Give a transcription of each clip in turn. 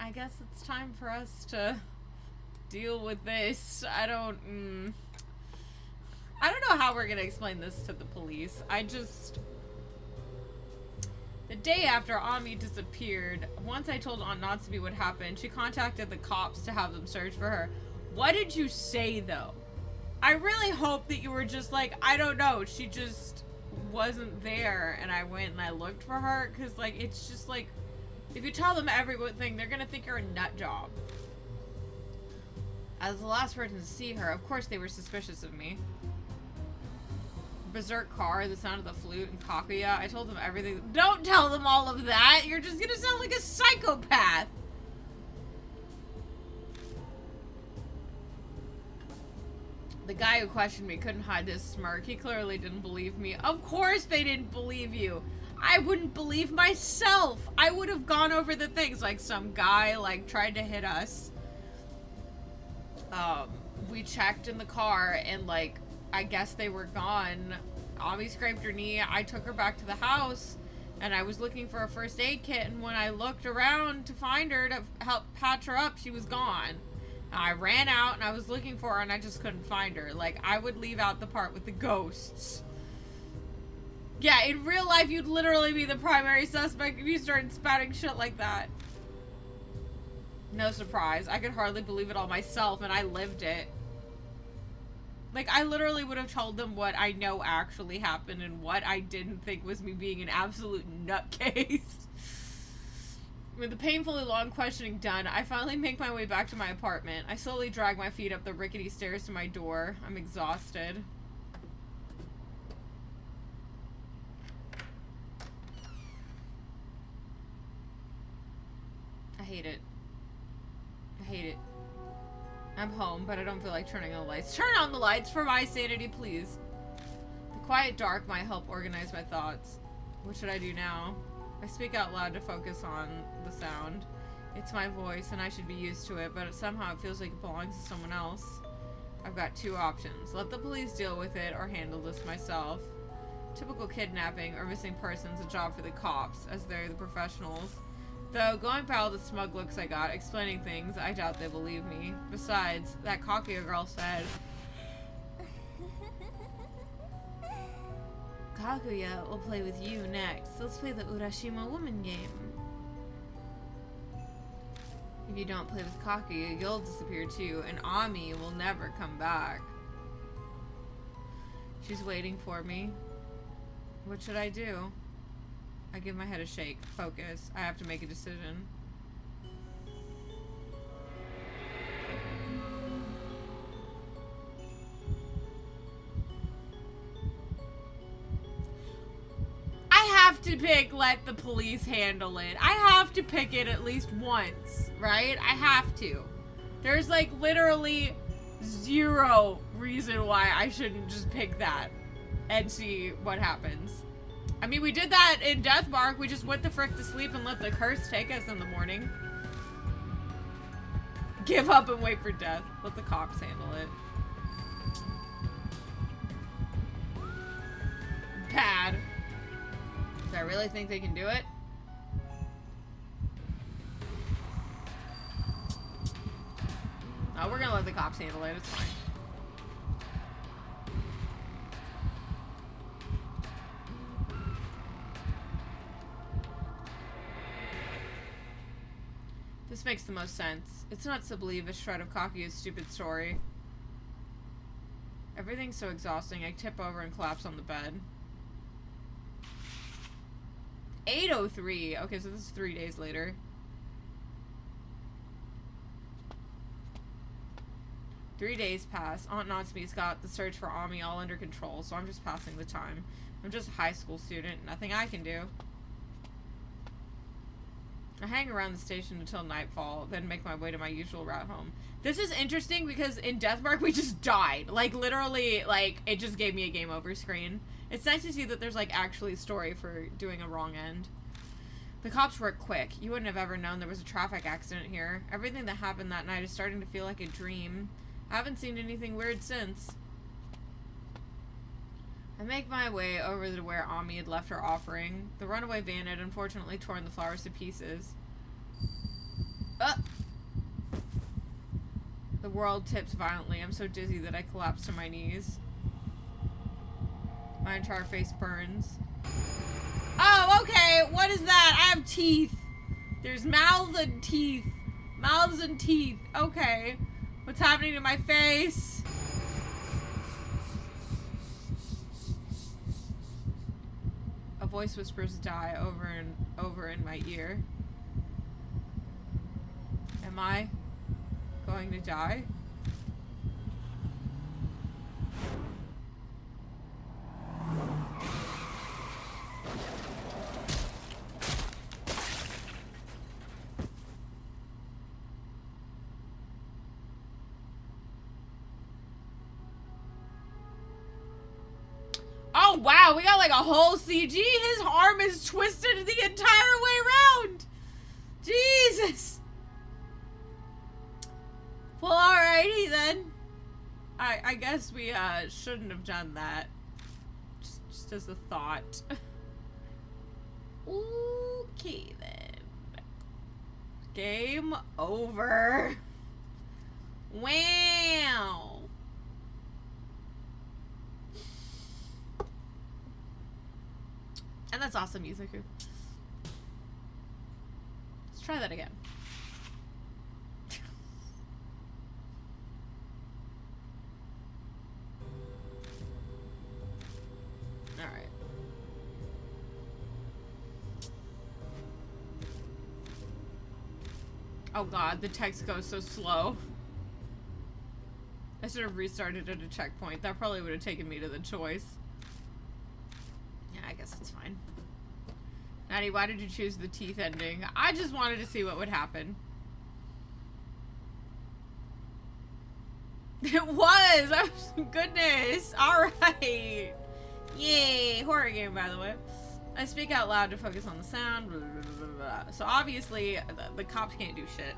I guess it's time for us to deal with this. I don't know how we're gonna explain this to the police. The day after Ami disappeared, once I told Aunt Natsume what happened, she contacted the cops to have them search for her. What did you say, though? I really hope that you were just like, I don't know, she just wasn't there, and I went and I looked for her, because, like, it's just, like, if you tell them everything, they're gonna think you're a nut job. As the last person to see her, of course they were suspicious of me. Berserk car, the sound of the flute, and Kakuya. I told them everything. Don't tell them all of that! You're just gonna sound like a psychopath! The guy who questioned me couldn't hide his smirk. He clearly didn't believe me. Of course they didn't believe you! I wouldn't believe myself! I would have gone over the things, like some guy, like, tried to hit us. We checked in the car, and, like, I guess they were gone. Ami scraped her knee. I took her back to the house, and I was looking for a first aid kit, and when I looked around to find her to help patch her up, she was gone. I ran out, and I was looking for her, and I just couldn't find her. Like, I would leave out the part with the ghosts. Yeah, in real life, you'd literally be the primary suspect if you started spouting shit like that. No surprise. I could hardly believe it all myself, and I lived it. Like, I literally would have told them what I know actually happened and what I didn't think was me being an absolute nutcase. With the painfully long questioning done, I finally make my way back to my apartment. I slowly drag my feet up the rickety stairs to my door. I'm exhausted. I hate it. I hate it. I'm home, but I don't feel like turning on the lights. Turn on the lights for my sanity, please. The quiet dark might help organize my thoughts. What should I do now? I speak out loud to focus on the sound. It's my voice, and I should be used to it, but somehow it feels like it belongs to someone else. I've got two options. Let the police deal with it, or handle this myself. Typical kidnapping or missing persons, a job for the cops, as they're the professionals. Though, going by all the smug looks I got, explaining things, I doubt they believe me. Besides, that Kakuya girl said, Kaguya will play with you next. Let's play the Urashima woman game. If you don't play with Kaguya, you'll disappear too, and Ami will never come back. She's waiting for me. What should I do? I give my head a shake. Focus. I have to make a decision. I have to pick let the police handle it. I have to pick it at least once, right? I have to. There's like literally zero reason why I shouldn't just pick that and see what happens. I mean, we did that in Deathmark. We just went the frick to sleep and let the curse take us in the morning. Give up and wait for death. Let the cops handle it. Bad. Do I really think they can do it? No, we're gonna let the cops handle it. It's fine. This makes the most sense. It's nuts to believe a shred of Kakuya's stupid story. Everything's so exhausting. I tip over and collapse on the bed. 8:03. Okay, so this is 3 days later. 3 days pass. Aunt Natsume's got the search for Ami all under control, so I'm just passing the time. I'm just a high school student. Nothing I can do. I hang around the station until nightfall, then make my way to my usual route home. This is interesting because in Deathmark we just died. Like, literally, like, it just gave me a game over screen. It's nice to see that there's, like, actually a story for doing a wrong end. The cops work quick. You wouldn't have ever known there was a traffic accident here. Everything that happened that night is starting to feel like a dream. I haven't seen anything weird since. I make my way over to where Ami had left her offering. The runaway van had unfortunately torn the flowers to pieces. The world tips violently. I'm so dizzy that I collapse to my knees. My entire face burns. Oh, okay. What is that? I have teeth. There's mouths and teeth. Mouths and teeth. Okay. What's happening to my face? A voice whispers die over and over in my ear. Am I going to die? Oh wow, we got like a whole CG. His arm is twisted the entire way around. Jesus. Well, alrighty then. I guess we shouldn't have done that. Just as a thought. Okay then. Game over. Wow. And that's awesome, Yuzuku. Let's try that again. Alright. Oh god, the text goes so slow. I should have restarted at a checkpoint. That probably would have taken me to the choice. Yeah, I guess it's fine. Nighty, why did you choose the teeth ending? I just wanted to see what would happen. It was! Goodness! Alright! Yay! Horror game, by the way. I speak out loud to focus on the sound. Blah, blah, blah, blah. So obviously, the cops can't do shit.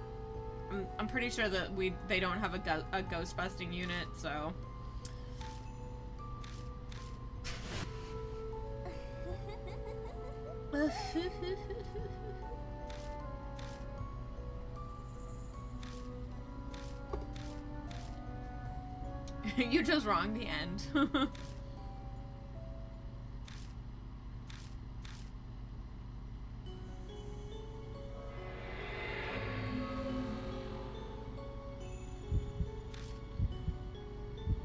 I'm pretty sure that they don't have a ghost busting unit, so... You chose wrong, the end.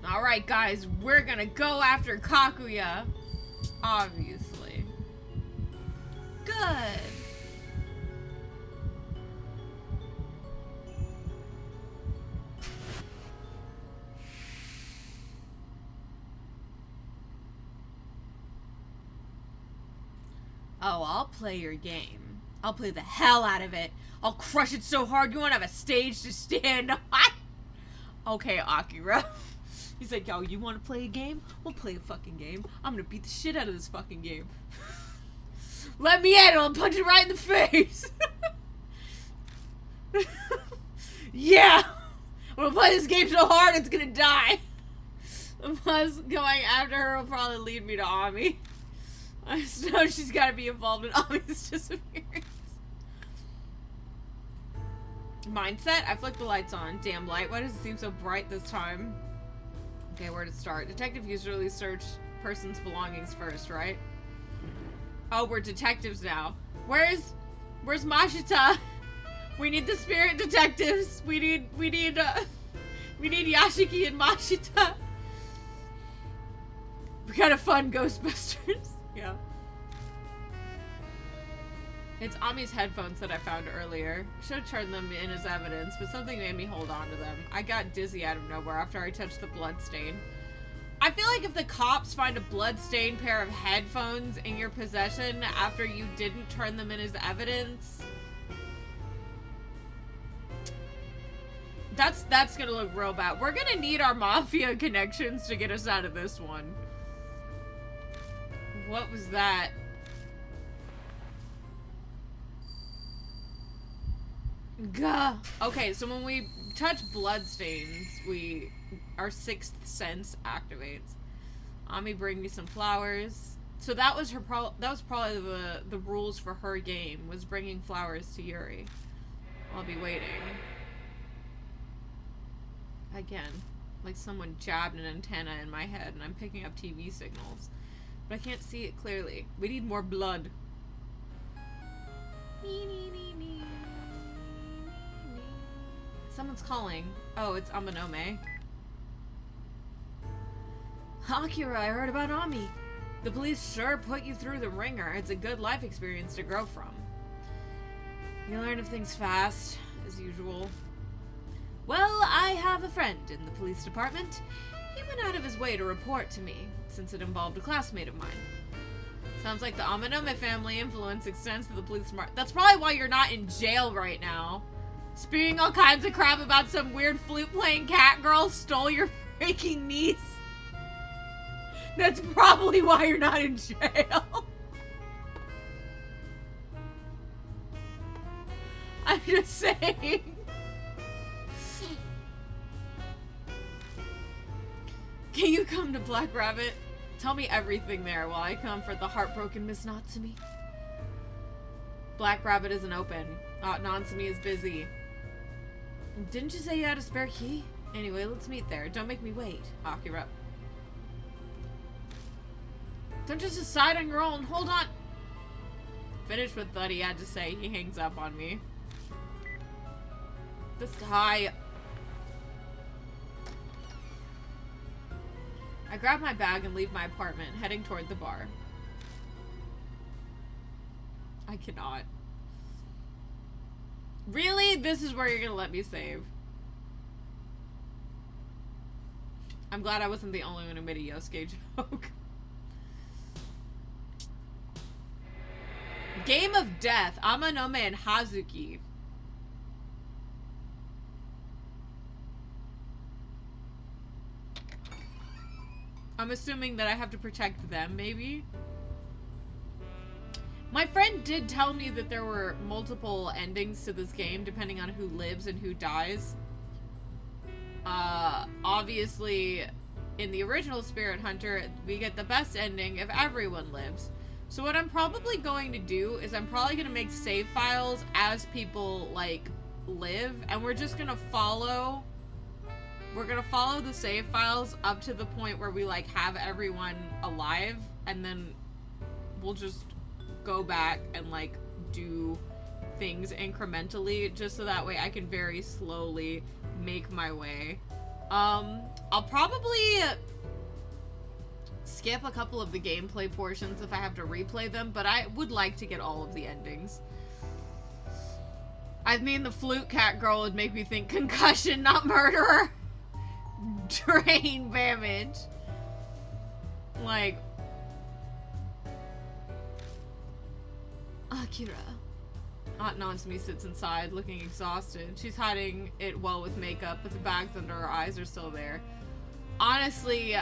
Alright guys, we're gonna go after Kakuya. Obviously. Good. Oh, I'll play your game. I'll play the hell out of it. I'll crush it so hard you won't have a stage to stand on. Okay, Akira. He's like, yo, you want to play a game? We'll play a fucking game. I'm gonna beat the shit out of this fucking game. Let me in, I'll punch it right in the face. Yeah. I'm gonna play this game so hard it's gonna die. Plus, going after her will probably lead me to Ami. I just know she's gotta be involved in Ami's disappearance. Mindset? I flicked the lights on. Damn light. Why does it seem so bright this time? Okay, where to start? Detective usually search person's belongings first, right? Oh, we're detectives now. Where's Mashita? We need the spirit detectives. We need Yashiki and Mashita. We gotta fund Ghostbusters. Yeah. It's Ami's headphones that I found earlier. Should have turned them in as evidence, but something made me hold on to them. I got dizzy out of nowhere after I touched the bloodstain. I feel like if the cops find a bloodstained pair of headphones in your possession after you didn't turn them in as evidence, that's gonna look real bad. We're gonna need our mafia connections to get us out of this one. What was that? Gah. Okay, so when we touch bloodstains, our sixth sense activates. Ami, bring me some flowers. So that was that was probably the rules for her game, was bringing flowers to Yuri. I'll be waiting. Again, like someone jabbed an antenna in my head and I'm picking up TV signals. But I can't see it clearly. We need more blood. Someone's calling. Oh, it's Amanome. Akira, I heard about Ami. The police sure put you through the ringer. It's a good life experience to grow from. You learn of things fast, as usual. Well, I have a friend in the police department. He went out of his way to report to me, since it involved a classmate of mine. Sounds like the Amanome family influence extends to the police department. That's probably why you're not in jail right now. Spewing all kinds of crap about some weird flute-playing cat girl stole your freaking niece. That's probably why you're not in jail. I'm just saying. Can you come to Black Rabbit? Tell me everything there while I comfort the heartbroken Miss Natsumi. Black Rabbit isn't open. Natsumi is busy. Didn't you say you had a spare key? Anyway, let's meet there. Don't make me wait, Akira. Don't just decide on your own. Hold on. Finish with what he had to say. He hangs up on me. This guy. I grab my bag and leave my apartment, heading toward the bar. I cannot. Really? This is where you're gonna let me save? I'm glad I wasn't the only one who made a Yosuke joke. Game of Death, Amanome and Hazuki. I'm assuming that I have to protect them, maybe? My friend did tell me that there were multiple endings to this game, depending on who lives and who dies. Obviously, in the original Spirit Hunter, we get the best ending if everyone lives. So what I'm probably going to do is I'm probably going to make save files as people, like, live. And we're just going to follow... We're going to follow the save files up to the point where we, like, have everyone alive. And then we'll just go back and, like, do things incrementally. Just so that way I can very slowly make my way. I'll probably... skip a couple of the gameplay portions if I have to replay them, but I would like to get all of the endings. I mean, the flute cat girl would make me think concussion, not murderer. Drain damage. Like... Akira. Aunt Natsumi sits inside, looking exhausted. She's hiding it well with makeup, but the bags under her eyes are still there. Honestly...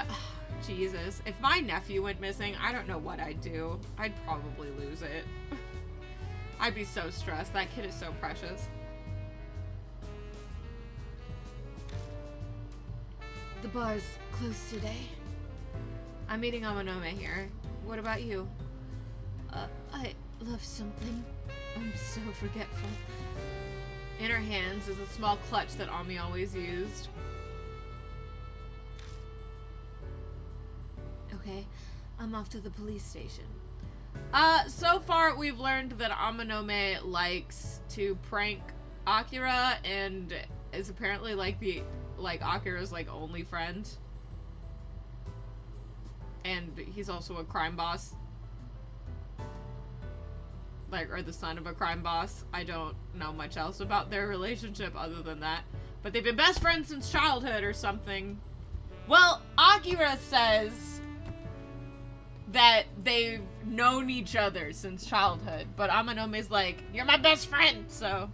Jesus. If my nephew went missing, I don't know what I'd do. I'd probably lose it. I'd be so stressed. That kid is so precious. The bar's closed today. I'm meeting Amanome here. What about you? I love something. I'm so forgetful. In her hands is a small clutch that Ami always used. Okay, I'm off to the police station. So far we've learned that Amanome likes to prank Akira and is apparently like Akira's like only friend. And he's also a crime boss. Like, or the son of a crime boss. I don't know much else about their relationship other than that. But they've been best friends since childhood or something. Well, Akira says that they've known each other since childhood, but Amanome's like, you're my best friend, so...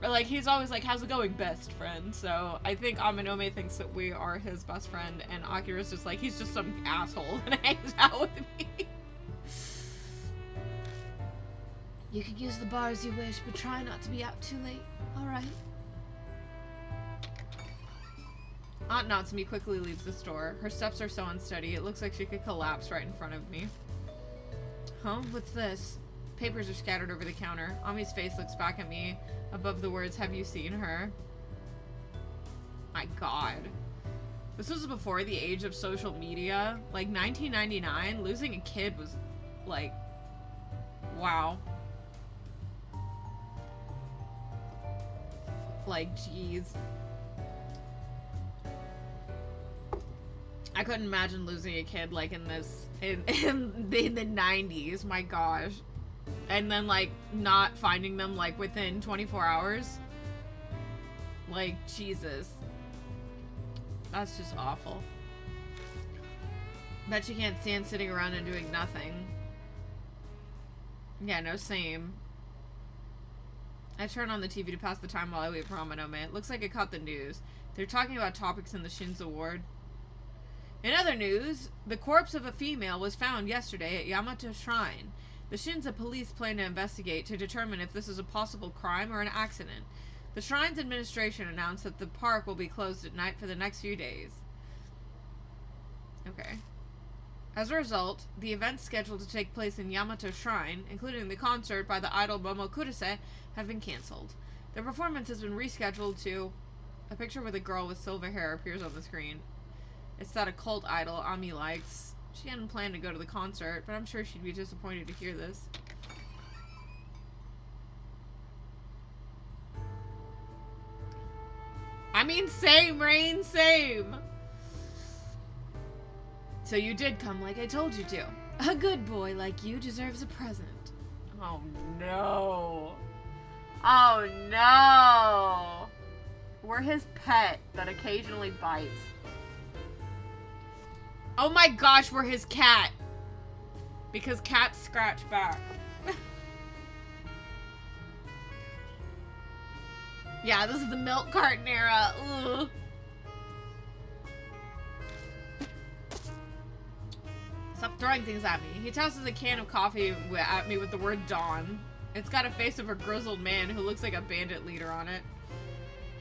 Or like, he's always like, how's it going, best friend? So, I think Amanome thinks that we are his best friend, and Akira's just like, he's just some asshole that hangs out with me. You can use the bar as you wish, but try not to be out too late, alright? Aunt Natsumi quickly leaves the store. Her steps are so unsteady, it looks like she could collapse right in front of me. Huh? What's this? Papers are scattered over the counter. Ami's face looks back at me above the words, have you seen her? My god. This was before the age of social media. Like, 1999, losing a kid was, like, wow. Like, jeez. I couldn't imagine losing a kid, like, in the 90s. My gosh. And then, like, not finding them, like, within 24 hours. Like, Jesus. That's just awful. Bet you can't stand sitting around and doing nothing. Yeah, no, same. I turn on the TV to pass the time while I wait for Amanome. It looks like I caught the news. They're talking about topics in the Shin's Award. In other news, the corpse of a female was found yesterday at Yamato Shrine. The Shinza police plan to investigate to determine if this is a possible crime or an accident. The Shrine's administration announced that the park will be closed at night for the next few days. Okay. As a result, the events scheduled to take place in Yamato Shrine, including the concert by the idol Momo Kurose, have been cancelled. The performance has been rescheduled to... A picture with a girl with silver hair appears on the screen. It's that occult idol Ami likes. She hadn't planned to go to the concert, but I'm sure she'd be disappointed to hear this. I mean, same, Rain, same. So you did come like I told you to. A good boy like you deserves a present. Oh no. Oh no. We're his pet that occasionally bites. Oh my gosh, we're his cat. Because cats scratch back. Yeah, this is the milk carton era. Ugh. Stop throwing things at me. He tosses a can of coffee at me with the word Dawn. It's got a face of a grizzled man who looks like a bandit leader on it.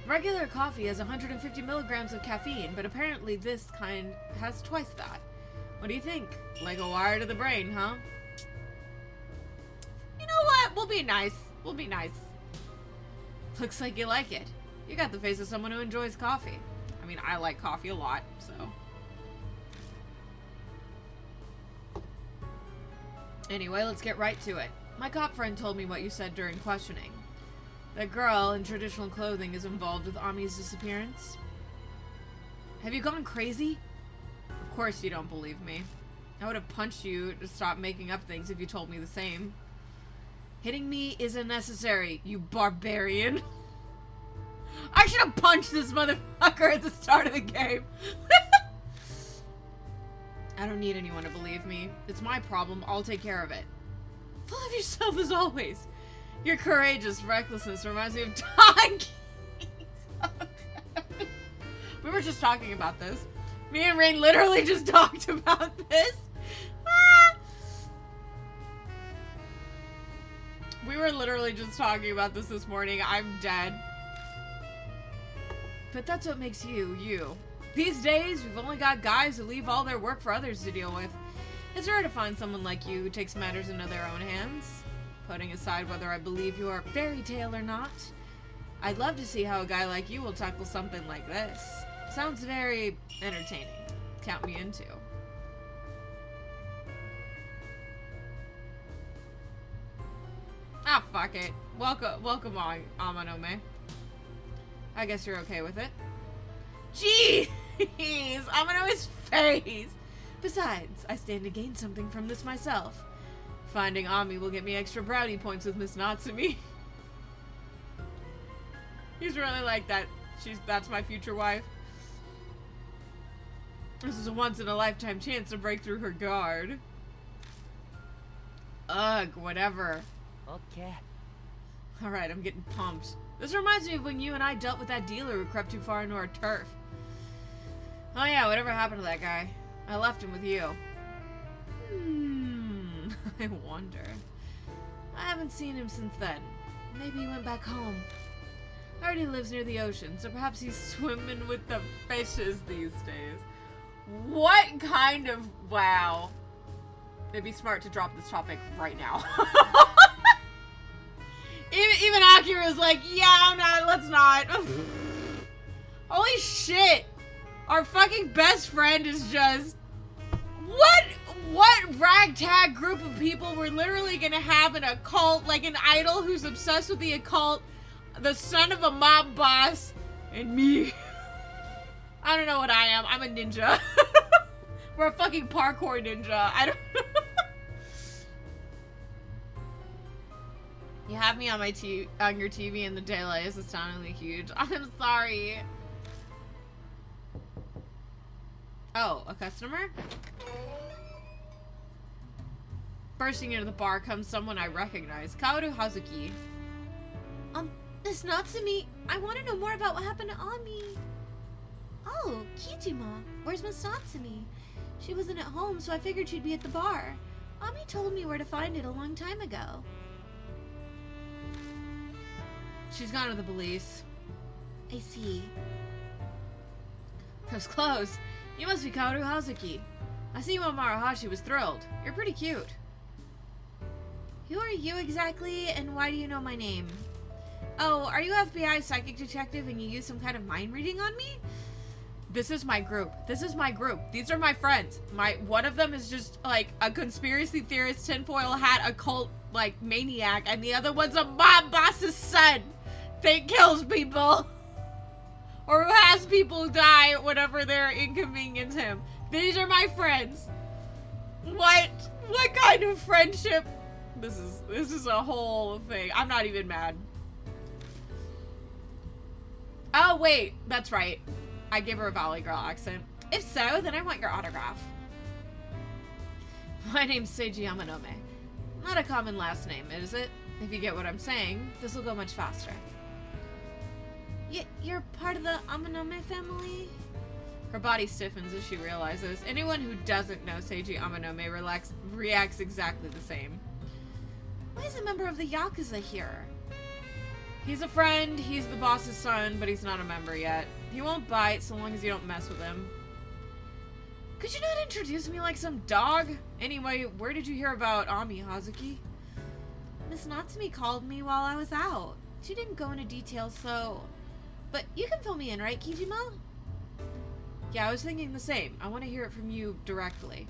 Regular coffee has 150 milligrams of caffeine, but apparently this kind has twice that. What do you think? Like a wire to the brain, huh? You know what? We'll be nice. We'll be nice. Looks like you like it. You got the face of someone who enjoys coffee. I mean, I like coffee a lot, so. Anyway, let's get right to it. My cop friend told me what you said during questioning. That girl in traditional clothing is involved with Ami's disappearance. Have you gone crazy? Of course you don't believe me. I would have punched you to stop making up things if you told me the same. Hitting me isn't necessary, you barbarian. I should have punched this motherfucker at the start of the game. I don't need anyone to believe me. It's my problem. I'll take care of it. Full of yourself as always. Your courageous recklessness reminds me of donkeys. We were just talking about this. Me and Rain literally just talked about this. We were literally just talking about this morning. I'm dead. But that's what makes you, you. These days, we've only got guys who leave all their work for others to deal with. It's rare to find someone like you who takes matters into their own hands. Putting aside whether I believe you are a fairy tale or not, I'd love to see how a guy like you will tackle something like this. Sounds very entertaining. Count me into. Ah, fuck it. Welcome on, Amanome. I guess you're okay with it. Jeez! Amanome's face! Besides, I stand to gain something from this myself. Finding Ami will get me extra brownie points with Miss Natsumi. He's really like that. That's my future wife. This is a once-in-a-lifetime chance to break through her guard. Ugh, whatever. Okay. Alright, I'm getting pumped. This reminds me of when you and I dealt with that dealer who crept too far into our turf. Oh yeah, whatever happened to that guy? I left him with you. I wonder. I haven't seen him since then. Maybe he went back home. I heard he lives near the ocean, so perhaps he's swimming with the fishes these days. What kind of... Wow. It'd be smart to drop this topic right now. Even Akira's like, yeah, let's not. Holy shit! Our fucking best friend is just... What ragtag group of people we're literally gonna have in a cult, like an idol who's obsessed with the occult, the son of a mob boss, and me. I don't know what I am. I'm a ninja. We're a fucking parkour ninja. I don't know. You have me on my on your TV and the daylight is astoundingly huge. I'm sorry. Oh, a customer? Bursting into the bar comes someone I recognize. Kaoru Hazuki. Miss Natsumi, I want to know more about what happened to Ami. Oh, Kijima. Where's Miss Natsumi? She wasn't at home, so I figured she'd be at the bar. Ami told me where to find it a long time ago. She's gone with the police. I see. That was close. You must be Kaoru Hazuki. I see when Maruhashi was thrilled. You're pretty cute. Who are you exactly, and why do you know my name? Oh, are you FBI psychic detective and you use some kind of mind reading on me? This is my group. This is my group. These are my friends. One of them is just like a conspiracy theorist, tinfoil hat, occult like maniac, and the other one's a mob boss's son that kills people. Or who has people die whenever they inconvenience him. These are my friends. What kind of friendship? This is a whole thing. I'm not even mad. Oh wait, that's right. I gave her a Valley Girl accent. If so, then I want your autograph. My name's Seiji Yamanome. Not a common last name, is it? If you get what I'm saying, this will go much faster. You're part of the Amanome family? Her body stiffens as she realizes. Anyone who doesn't know Seiji Amanome reacts exactly the same. Why is a member of the Yakuza here? He's a friend, he's the boss's son, but he's not a member yet. He won't bite so long as you don't mess with him. Could you not introduce me like some dog? Anyway, where did you hear about Ami, Hazuki? Miss Natsumi called me while I was out. She didn't go into detail, so... But you can fill me in, right, Kijima? Yeah, I was thinking the same. I want to hear it from you directly.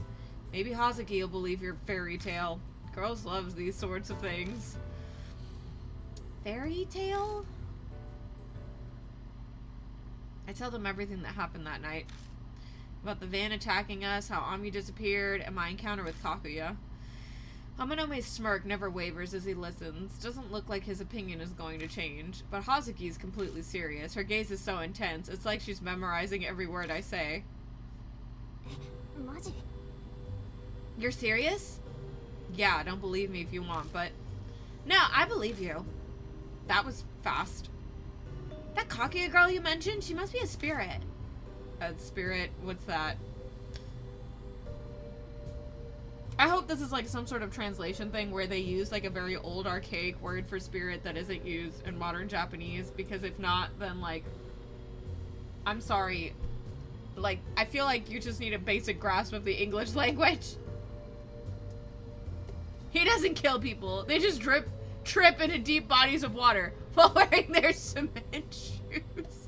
Maybe Hazuki will believe your fairy tale. Girls love these sorts of things. Fairy tale? I tell them everything that happened that night. About the van attacking us, how Ami disappeared, and my encounter with Kakuya. Amanome's smirk never wavers as he listens. Doesn't look like his opinion is going to change. But Hazuki's completely serious. Her gaze is so intense, it's like she's memorizing every word I say. You're serious? Yeah, don't believe me if you want, but... No, I believe you. That was fast. That Kakuya girl you mentioned, she must be a spirit. A spirit? What's that? I hope this is like some sort of translation thing where they use like a very old archaic word for spirit that isn't used in modern Japanese, because if not, then like, I'm sorry. Like, I feel like you just need a basic grasp of the English language. He doesn't kill people. They just trip into deep bodies of water while wearing their cement shoes.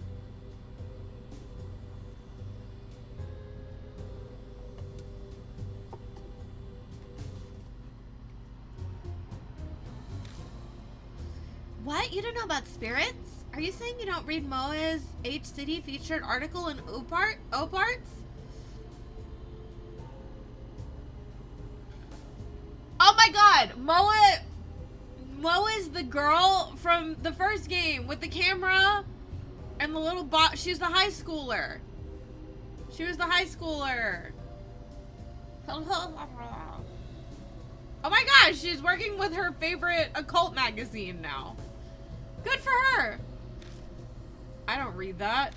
What? You don't know about spirits? Are you saying you don't read Moa's H City featured article in Oparts? Oh my god! Moa is the girl from the first game with the camera and the little bot. She's the high schooler. She was the high schooler. Oh my gosh, she's working with her favorite occult magazine now. Good for her. I don't read that.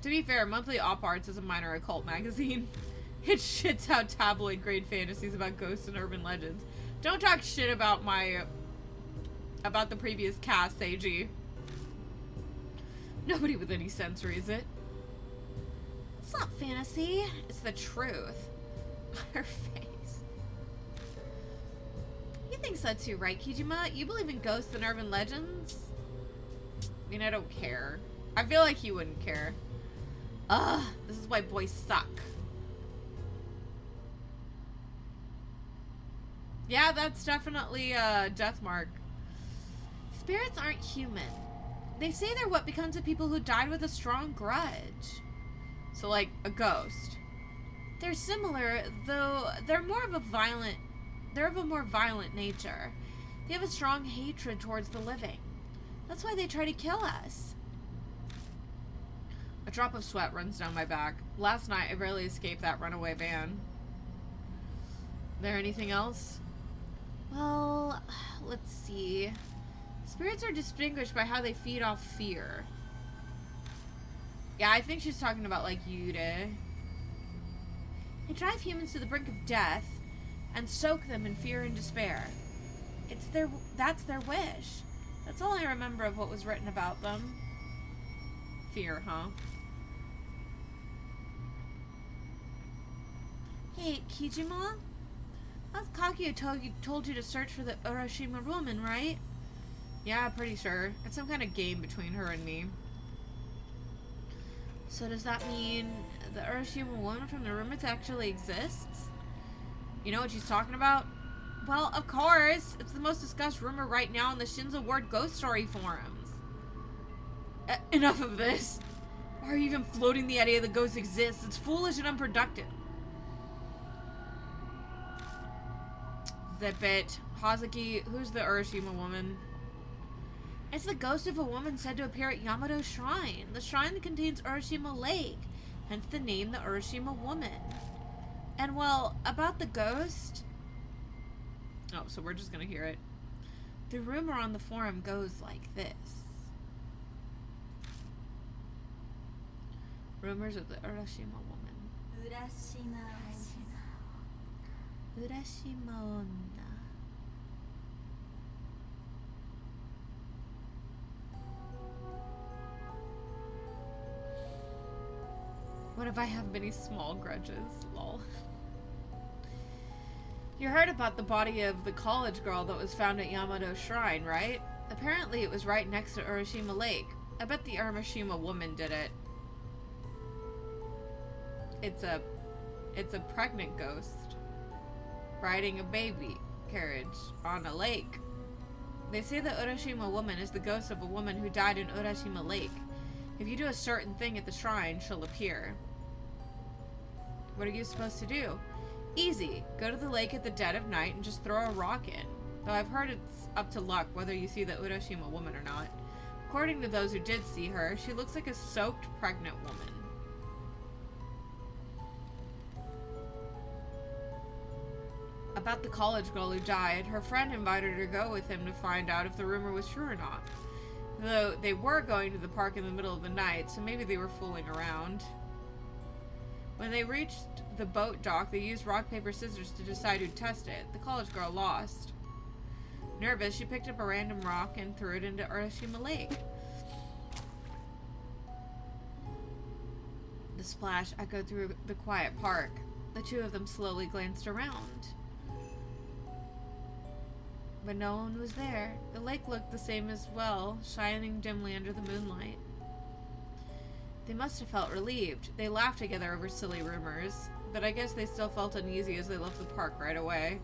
To be fair, Monthly Op Arts is a minor occult magazine. It shits out tabloid grade fantasies about ghosts and urban legends. Don't talk shit about the previous cast, Seiji. Nobody with any sense reads it. It's not fantasy. It's the truth. Her face. You think so too, right, Kijima? You believe in ghosts and urban legends? I mean, I don't care. I feel like he wouldn't care. Ugh, this is why boys suck. Yeah, that's definitely a death mark. Spirits aren't human. They say they're what becomes of people who died with a strong grudge. So, like, a ghost. They're similar, though they're of a more violent nature. They have a strong hatred towards the living. That's why they try to kill us. A drop of sweat runs down my back. Last night, I barely escaped that runaway van. There anything else? Well, let's see. Spirits are distinguished by how they feed off fear. Yeah, I think she's talking about, like, Yude. They drive humans to the brink of death and soak them in fear and despair. That's their wish. That's all I remember of what was written about them. Fear, huh? Hey, Kijima? That's Kaguya told you to search for the Urashima woman, right? Yeah, pretty sure. It's some kind of game between her and me. So does that mean the Urashima woman from the rumors actually exists? You know what she's talking about? Well, of course. It's the most discussed rumor right now in the Shinzo Ward ghost story forums. Enough of this. Why are you even floating the idea that ghosts exist? It's foolish and unproductive. Zip it. Hazuki, who's the Urashima woman? It's the ghost of a woman said to appear at Yamato Shrine. The shrine that contains Urashima Lake. Hence the name, the Urashima woman. And well, about the ghost... Oh, so we're just gonna hear it. The rumor on the forum goes like this. Rumors of the Urashima woman. Urashima onna. What if I have many small grudges? Lol. You heard about the body of the college girl that was found at Yamato Shrine, right? Apparently it was right next to Urashima Lake. I bet the Urashima woman did it. It's a pregnant ghost riding a baby carriage on a lake. They say the Urashima woman is the ghost of a woman who died in Urashima Lake. If you do a certain thing at the shrine, she'll appear. What are you supposed to do? Easy. Go to the lake at the dead of night and just throw a rock in. Though I've heard it's up to luck whether you see the Urashima woman or not. According to those who did see her, she looks like a soaked pregnant woman. About the college girl who died, her friend invited her to go with him to find out if the rumor was true or not. Though they were going to the park in the middle of the night, so maybe they were fooling around. When they reached the boat dock, they used rock, paper, scissors to decide who'd test it. The college girl lost. Nervous, she picked up a random rock and threw it into Urashima Lake. The splash echoed through the quiet park. The two of them slowly glanced around. But no one was there. The lake looked the same as well, shining dimly under the moonlight. They must have felt relieved. They laughed together over silly rumors, but I guess they still felt uneasy as they left the park right away.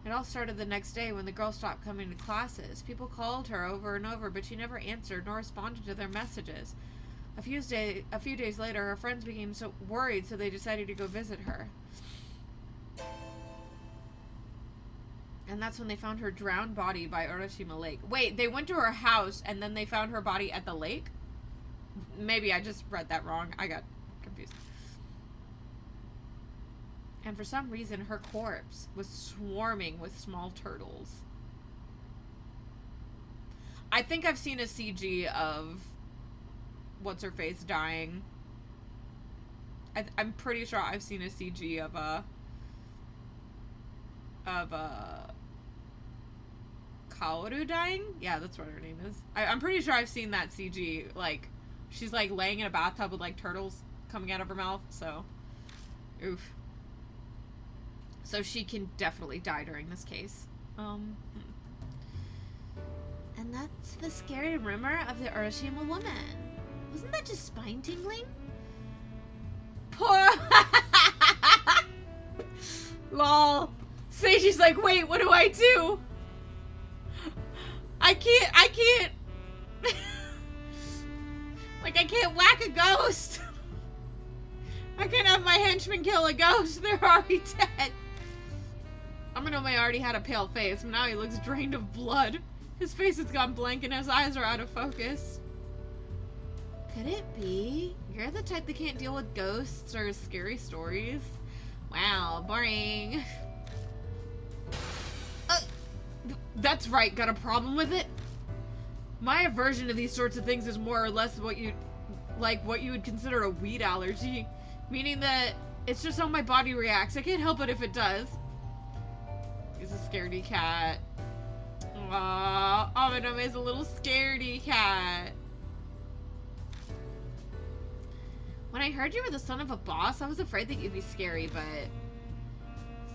It all started the next day when the girl stopped coming to classes. People called her over and over, but she never answered nor responded to their messages. A few days later, her friends became so worried, so they decided to go visit her. And that's when they found her drowned body by Urashima Lake. Wait, they went to her house and then they found her body at the lake? Maybe I just read that wrong. I got confused. And for some reason, her corpse was swarming with small turtles. I think I've seen a CG of what's-her-face dying. I'm pretty sure I've seen a CG of Kaoru dying? Yeah, that's what her name is. I'm pretty sure I've seen that CG. Like, she's like laying in a bathtub with like turtles coming out of her mouth, so oof. So she can definitely die during this case. And That's the scary rumor of the Urashima woman. Wasn't that just spine-tingling? Poor... Lol. Seiji's like, wait, what do I do? I can't... Like, I can't whack a ghost. I can't have my henchmen kill a ghost. They're already dead. Amanome already had a pale face, but now he looks drained of blood. His face has gone blank and his eyes are out of focus. Could it be? You're the type that can't deal with ghosts or scary stories? Wow, boring. That's right, got a problem with it? My aversion to these sorts of things is more or less what you would consider a weed allergy. Meaning that it's just how my body reacts. I can't help it if it does. He's a scaredy cat. Aww, Amanome is a little scaredy cat. When I heard you were the son of a boss, I was afraid that you'd be scary, but...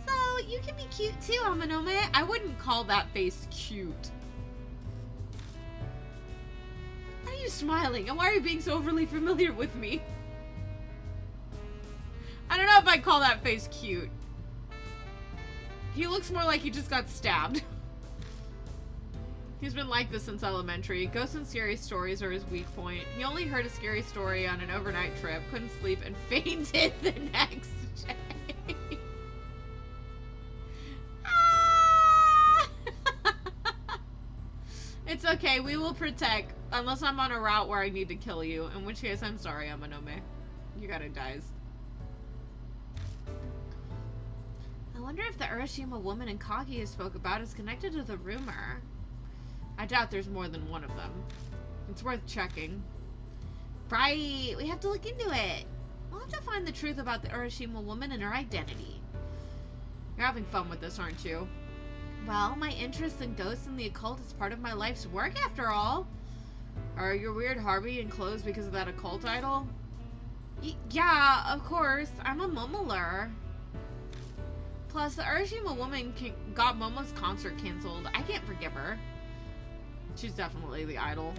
So, you can be cute too, Amanome. I wouldn't call that face cute. Why are you smiling? And why are you being so overly familiar with me? I don't know if I'd call that face cute. He looks more like he just got stabbed. He's been like this since elementary. Ghosts and scary stories are his weak point. He only heard a scary story on an overnight trip, couldn't sleep, and fainted the next day. It's okay, we will protect, unless I'm on a route where I need to kill you, in which case I'm sorry, Amanome. You gotta die. I wonder if the Urashima woman and Kaguya spoke about is connected to the rumor. I doubt there's more than one of them. It's worth checking. Right, we have to look into it. We'll have to find the truth about the Urashima woman and her identity. You're having fun with this, aren't you? Well, my interest in ghosts and the occult is part of my life's work after all. Are your weird Harvey in clothes because of that occult idol? Yeah, of course. I'm a mumbler. Plus, the Urashima woman got Momo's concert canceled. I can't forgive her. She's definitely the idol.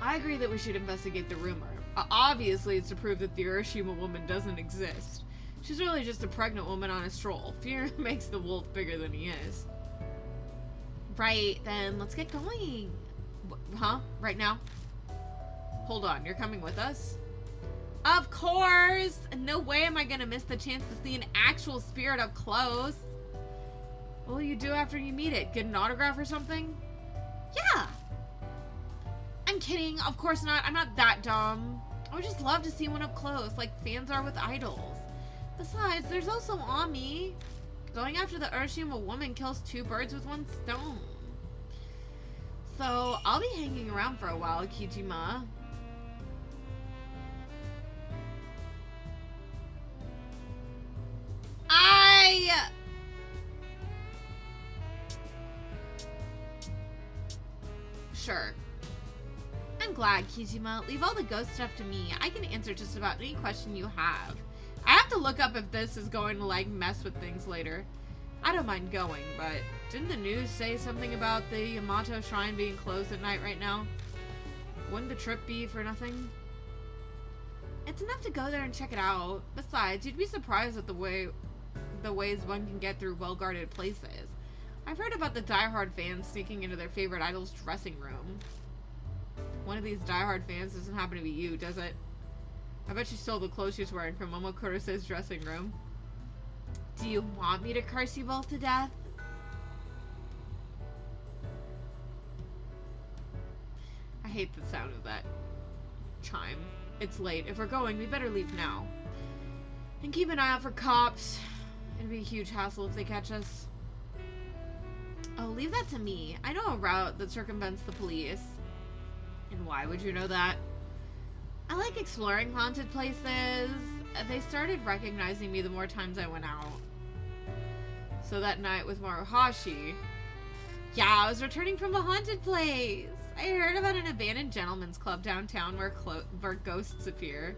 I agree that we should investigate the rumor. Obviously, it's to prove that the Urashima woman doesn't exist. She's really just a pregnant woman on a stroll. Fear makes the wolf bigger than he is. Right, then let's get going. Huh? Right now? Hold on, you're coming with us? Of course! No way am I gonna miss the chance to see an actual spirit up close. What will you do after you meet it? Get an autograph or something? Yeah! I'm kidding, of course not. I'm not that dumb. I would just love to see one up close, like fans are with idols. Besides, there's also Ami. Going after the Urashima woman kills two birds with one stone. So, I'll be hanging around for a while, Kijima. Sure. I'm glad, Kijima. Leave all the ghost stuff to me. I can answer just about any question you have. I have to look up if this is going to, like, mess with things later. I don't mind going, but didn't the news say something about the Imouto shrine being closed at night right now? Wouldn't the trip be for nothing? It's enough to go there and check it out. Besides, you'd be surprised at the ways one can get through well-guarded places. I've heard about the diehard fans sneaking into their favorite idol's dressing room. One of these diehard fans doesn't happen to be you, does it? I bet you stole the clothes she's wearing from Momo Kurose's dressing room. Do you want me to curse you both to death? I hate the sound of that chime. It's late. If we're going, we better leave now. And keep an eye out for cops. It'd be a huge hassle if they catch us. Oh, leave that to me. I know a route that circumvents the police. And why would you know that? I like exploring haunted places. They started recognizing me the more times I went out. So that night with Maruhashi. Yeah, I was returning from a haunted place. I heard about an abandoned gentleman's club downtown where ghosts appear.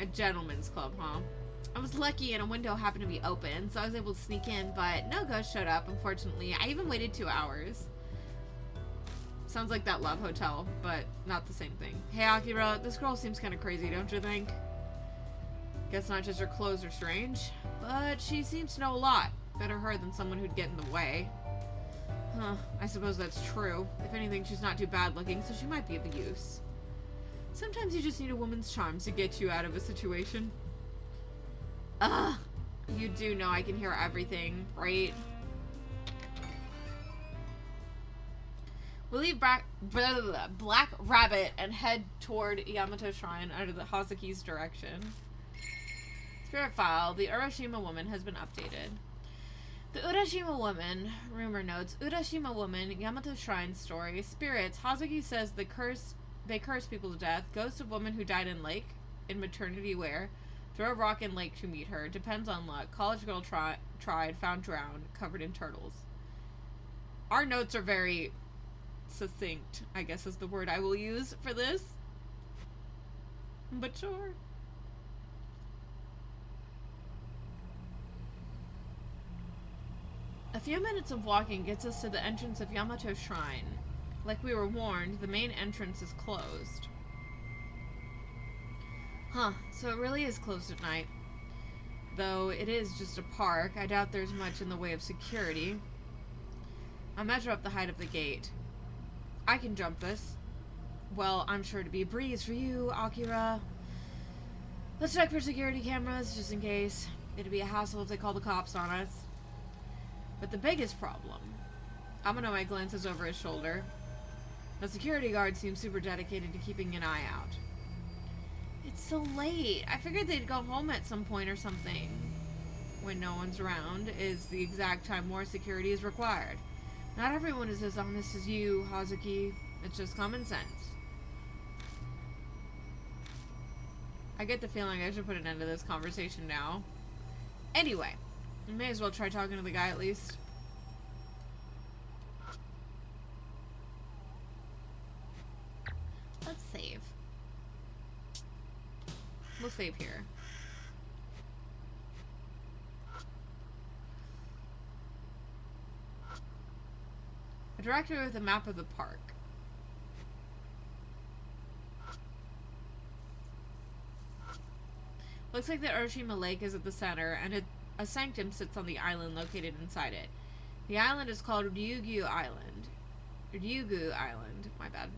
A gentleman's club, huh? I was lucky and a window happened to be open, so I was able to sneak in, but no ghost showed up, unfortunately. I even waited 2 hours. Sounds like that Love Hotel, but not the same thing. Hey, Akira, this girl seems kind of crazy, don't you think? Guess not just her clothes are strange, but she seems to know a lot. Better her than someone who'd get in the way. Huh, I suppose that's true. If anything, she's not too bad looking, so she might be of use. Sometimes you just need a woman's charms to get you out of a situation. Ugh, you do know I can hear everything, right? We leave Black Rabbit and head toward Imouto Shrine under the Hazuki's direction. Spirit file. The Urashima woman has been updated. The Urashima woman, rumor notes, Urashima woman, Yamato Shrine story, spirits, Hazuki says they curse people to death, ghost of woman who died in lake, in maternity wear, throw a rock in lake to meet her, depends on luck, college girl tried, found drowned, covered in turtles. Our notes are very succinct, I guess is the word I will use for this. But sure. A few minutes of walking gets us to the entrance of Yamato Shrine. Like we were warned, the main entrance is closed. Huh, so it really is closed at night. Though it is just a park, I doubt there's much in the way of security. I measure up the height of the gate. I can jump this. Well, I'm sure to be a breeze for you, Akira. Let's check for security cameras, just in case. It'd be a hassle if they call the cops on us. But the biggest problem... Amano glances over his shoulder. The security guard seems super dedicated to keeping an eye out. It's so late. I figured they'd go home at some point or something. When no one's around is the exact time more security is required. Not everyone is as honest as you, Hazuki. It's just common sense. I get the feeling I should put an end to this conversation now. Anyway, we may as well try talking to the guy at least. Let's save. We'll save here. A directory with a map of the park. Looks like the Urashima Lake is at the center, and a sanctum sits on the island located inside it. The island is called Ryugu Island. Ryugu Island, my bad.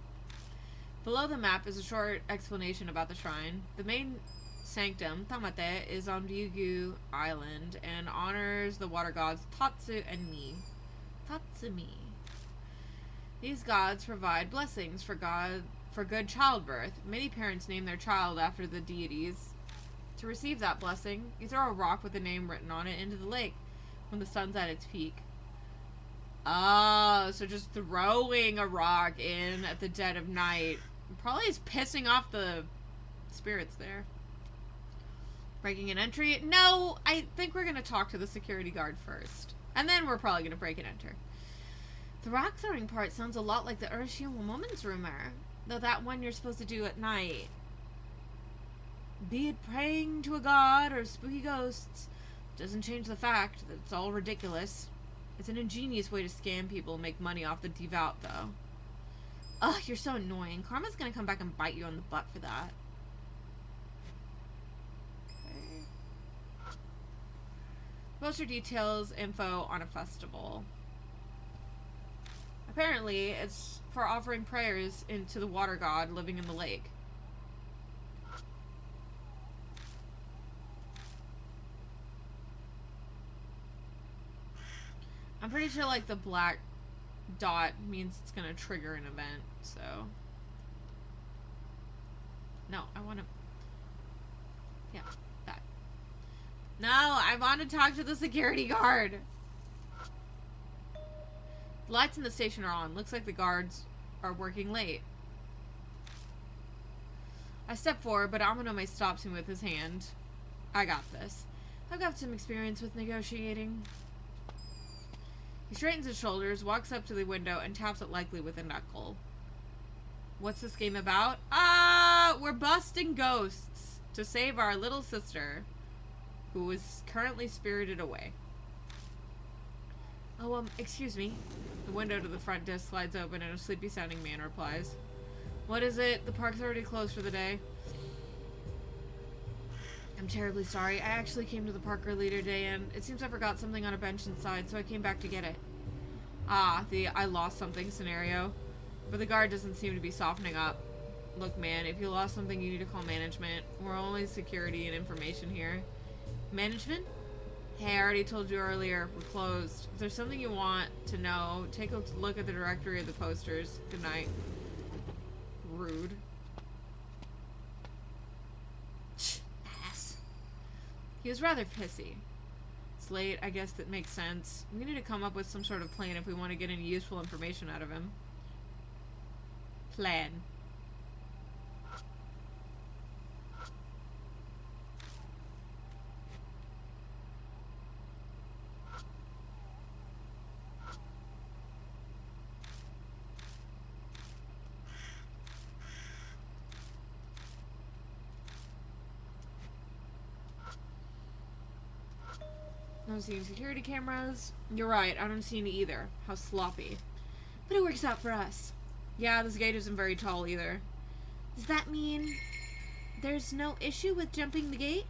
Below the map is a short explanation about the shrine. The main sanctum, Tamate, is on Ryugu Island and honors the water gods Tatsu and Mi. Tatsumi. These gods provide blessings for good childbirth. Many parents name their child after the deities. To receive that blessing, you throw a rock with a name written on it into the lake when the sun's at its peak. Oh, so just throwing a rock in at the dead of night probably is pissing off the spirits there. Breaking an entry? No, I think we're going to talk to the security guard first. And then we're probably going to break and enter. The rock throwing part sounds a lot like the Urashima woman's rumor. Though that one you're supposed to do at night. Be it praying to a god or spooky ghosts, doesn't change the fact that it's all ridiculous. It's an ingenious way to scam people and make money off the devout, though. Ugh, you're so annoying. Karma's gonna come back and bite you on the butt for that. Okay. Poster details info on a festival. Apparently, it's for offering prayers into the water god living in the lake. I'm pretty sure, like, the black dot means it's gonna trigger an event, so... No, I wanna... Yeah, that. No, I want to talk to the security guard! The lights in the station are on. Looks like the guards are working late. I step forward, but Amanome stops me with his hand. I got this. I've got some experience with negotiating. He straightens his shoulders, walks up to the window, and taps it lightly with a knuckle. What's this game about? We're busting ghosts to save our little sister. who is currently spirited away. Oh, excuse me. The window to the front desk slides open and a sleepy-sounding man replies. What is it? The park's already closed for the day. I'm terribly sorry. I actually came to the park earlier today, and it seems I forgot something on a bench inside, so I came back to get it. Ah, the I lost something scenario. But the guard doesn't seem to be softening up. Look, man, if you lost something, you need to call management. We're only security and information here. Management? Hey, I already told you earlier, we're closed. If there's something you want to know, take a look at the directory of the posters. Good night. Rude. Ass. He was rather pissy. It's late, I guess that makes sense. We need to come up with some sort of plan if we want to get any useful information out of him. Plan. I don't see any security cameras. You're right, I don't see any either. How sloppy. But it works out for us. Yeah, this gate isn't very tall either. Does that mean there's no issue with jumping the gate?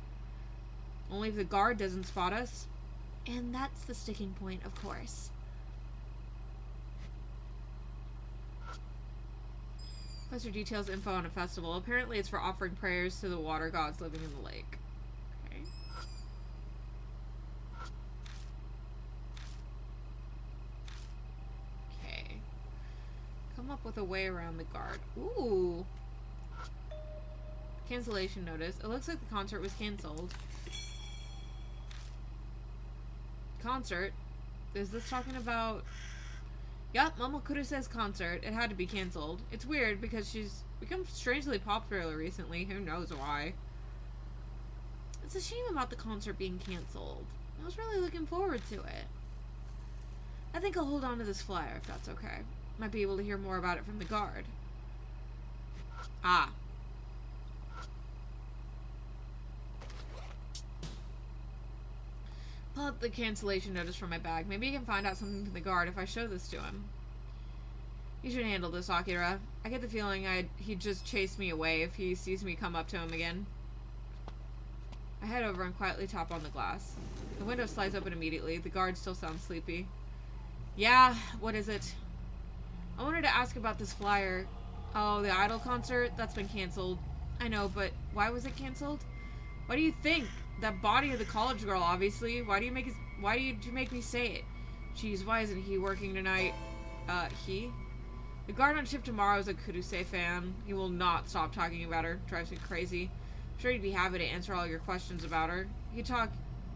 Only if the guard doesn't spot us. And that's the sticking point, of course. Poster details info on a festival. Apparently it's for offering prayers to the water gods living in the lake. Okay. Okay. Come up with a way around the guard. Ooh. Cancellation notice. It looks like the concert was canceled. Concert? Is this talking about... Yup, Momokuro says concert. It had to be canceled. It's weird because she's become strangely popular recently. Who knows why. It's a shame about the concert being canceled. I was really looking forward to it. I think I'll hold on to this flyer if that's okay. Might be able to hear more about it from the guard. Ah. Pull up the cancellation notice from my bag. Maybe he can find out something from the guard if I show this to him. You should handle this, Akira. I get the feeling he'd just chase me away if he sees me come up to him again. I head over and quietly tap on the glass. The window slides open immediately. The guard still sounds sleepy. Yeah, what is it? I wanted to ask about this flyer. Oh, the Idol concert? That's been canceled. I know, but why was it canceled? What do you think? That body of the college girl, obviously. Why did you make me say it? Jeez, why isn't he working tonight? He? The guard on shift tomorrow is a Kuruse fan. He will not stop talking about her. Drives me crazy. I'm sure he'd be happy to answer all your questions about her. He'd talk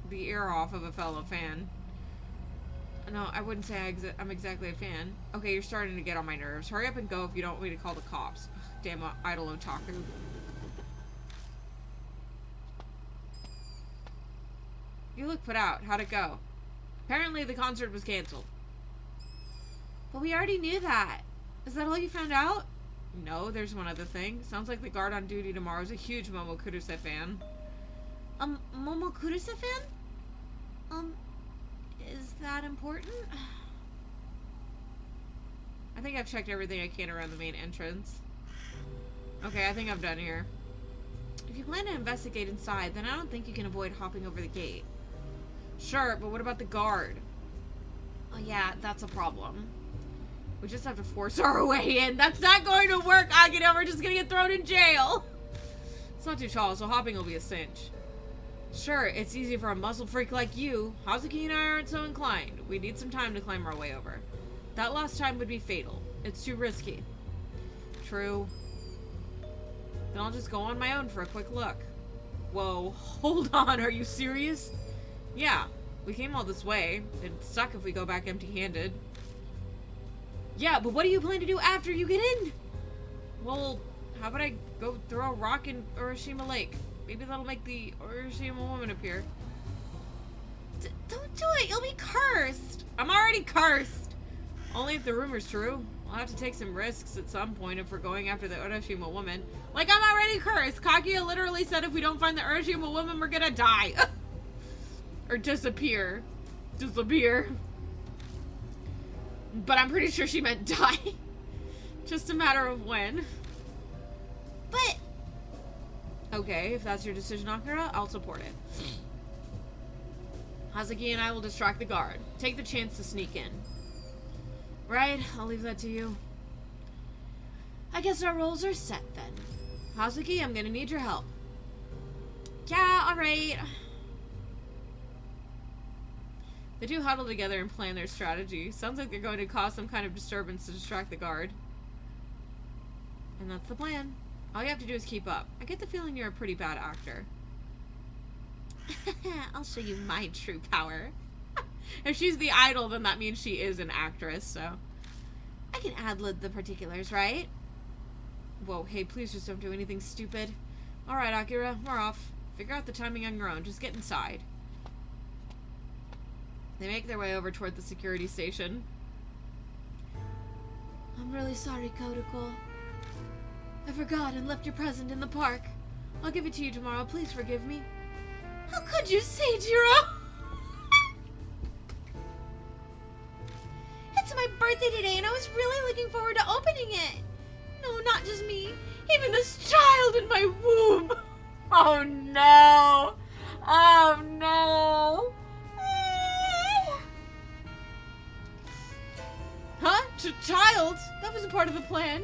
the ear off of a fellow fan. No, I wouldn't say I'm exactly a fan. Okay, you're starting to get on my nerves. Hurry up and go if you don't want me to call the cops. Ugh, damn idol otaku. You look put out. How'd it go? Apparently the concert was canceled. But we already knew that. Is that all you found out? No, there's one other thing. Sounds like the guard on duty tomorrow is a huge Momokuro fan. Momokuro fan? Is that important? I think I've checked everything I can around the main entrance. Okay, I think I'm done here. If you plan to investigate inside, then I don't think you can avoid hopping over the gate. Sure, but what about the guard? Oh yeah, that's a problem. We just have to force our way in. That's not going to work, Akira. We're just gonna get thrown in jail. It's not too tall, so hopping will be a cinch. Sure, it's easy for a muscle freak like you. Hazuki and I aren't so inclined. We need some time to climb our way over. That last time would be fatal. It's too risky. True. Then I'll just go on my own for a quick look. Whoa, hold on, are you serious? Yeah, we came all this way. It'd suck if we go back empty-handed. Yeah, but what do you plan to do after you get in? Well, how about I go throw a rock in Urashima Lake? Maybe that'll make the Urashima woman appear. Don't do it, you'll be cursed. I'm already cursed. Only if the rumor's true. I'll have to take some risks at some point if we're going after the Urashima woman. Like, I'm already cursed. Kaguya literally said if we don't find the Urashima woman, we're gonna die. Or disappear. Disappear. But I'm pretty sure she meant die. Just a matter of when. But... okay, if that's your decision, Akira, I'll support it. Hazuki and I will distract the guard. Take the chance to sneak in. Right, I'll leave that to you. I guess our roles are set then. Hazuki, I'm gonna need your help. Yeah, alright. The two huddle together and plan their strategy. Sounds like they're going to cause some kind of disturbance to distract the guard. And that's the plan. All you have to do is keep up. I get the feeling you're a pretty bad actor. I'll show you my true power. If she's the idol, then that means she is an actress, so... I can ad-lib the particulars, right? Whoa, hey, please just don't do anything stupid. Alright, Akira, we're off. Figure out the timing on your own. Just get inside. They make their way over toward the security station. I'm really sorry, Kodako. I forgot and left your present in the park. I'll give it to you tomorrow. Please forgive me. How could you, Seijiro? It's my birthday today and I was really looking forward to opening it. No, not just me. Even this child in my womb. Oh no. Oh no. Huh? Child? That was a part of the plan.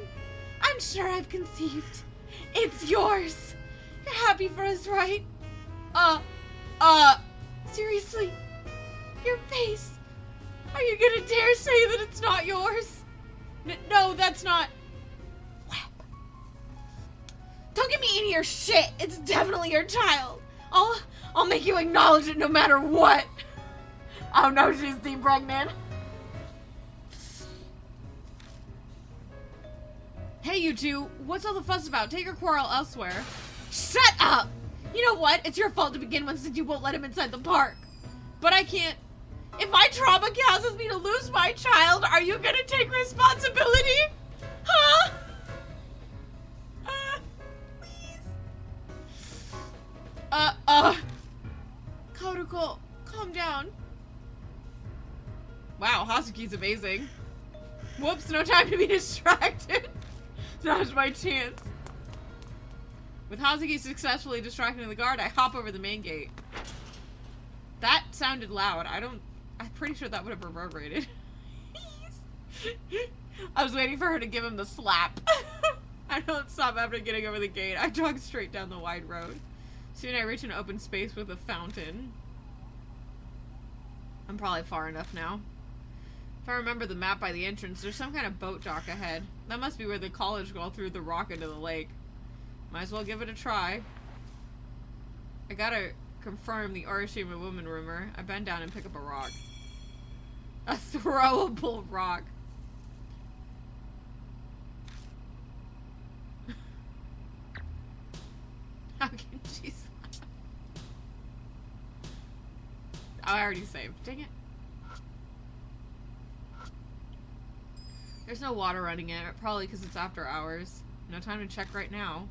I'm sure I've conceived. It's yours. You're happy for us, right? Seriously? Your face. Are you gonna dare say that it's not yours? No, that's not. Don't get me in your shit. It's definitely your child. I'll make you acknowledge it no matter what. Oh no, she's deep pregnant. Hey, you two. What's all the fuss about? Take your quarrel elsewhere. Shut up! You know what? It's your fault to begin with since you won't let him inside the park. But I can't. If my trauma causes me to lose my child, are you gonna take responsibility? Huh? Please. Kodako, calm down. Wow, Hazuki's amazing. Whoops, no time to be distracted. Now's my chance. With Hazuki successfully distracting the guard, I hop over the main gate. That sounded loud. I'm pretty sure that would have reverberated. I was waiting for her to give him the slap. I don't stop after getting over the gate. I jog straight down the wide road. Soon I reach an open space with a fountain. I'm probably far enough now. If I remember the map by the entrance, there's some kind of boat dock ahead. That must be where the college girl threw the rock into the lake. Might as well give it a try. I gotta confirm the Orishima woman rumor. I bend down and pick up a rock. A throwable rock. How can she slap? Oh, I already saved. Dang it. There's no water running in it, probably because it's after hours. No time to check right now.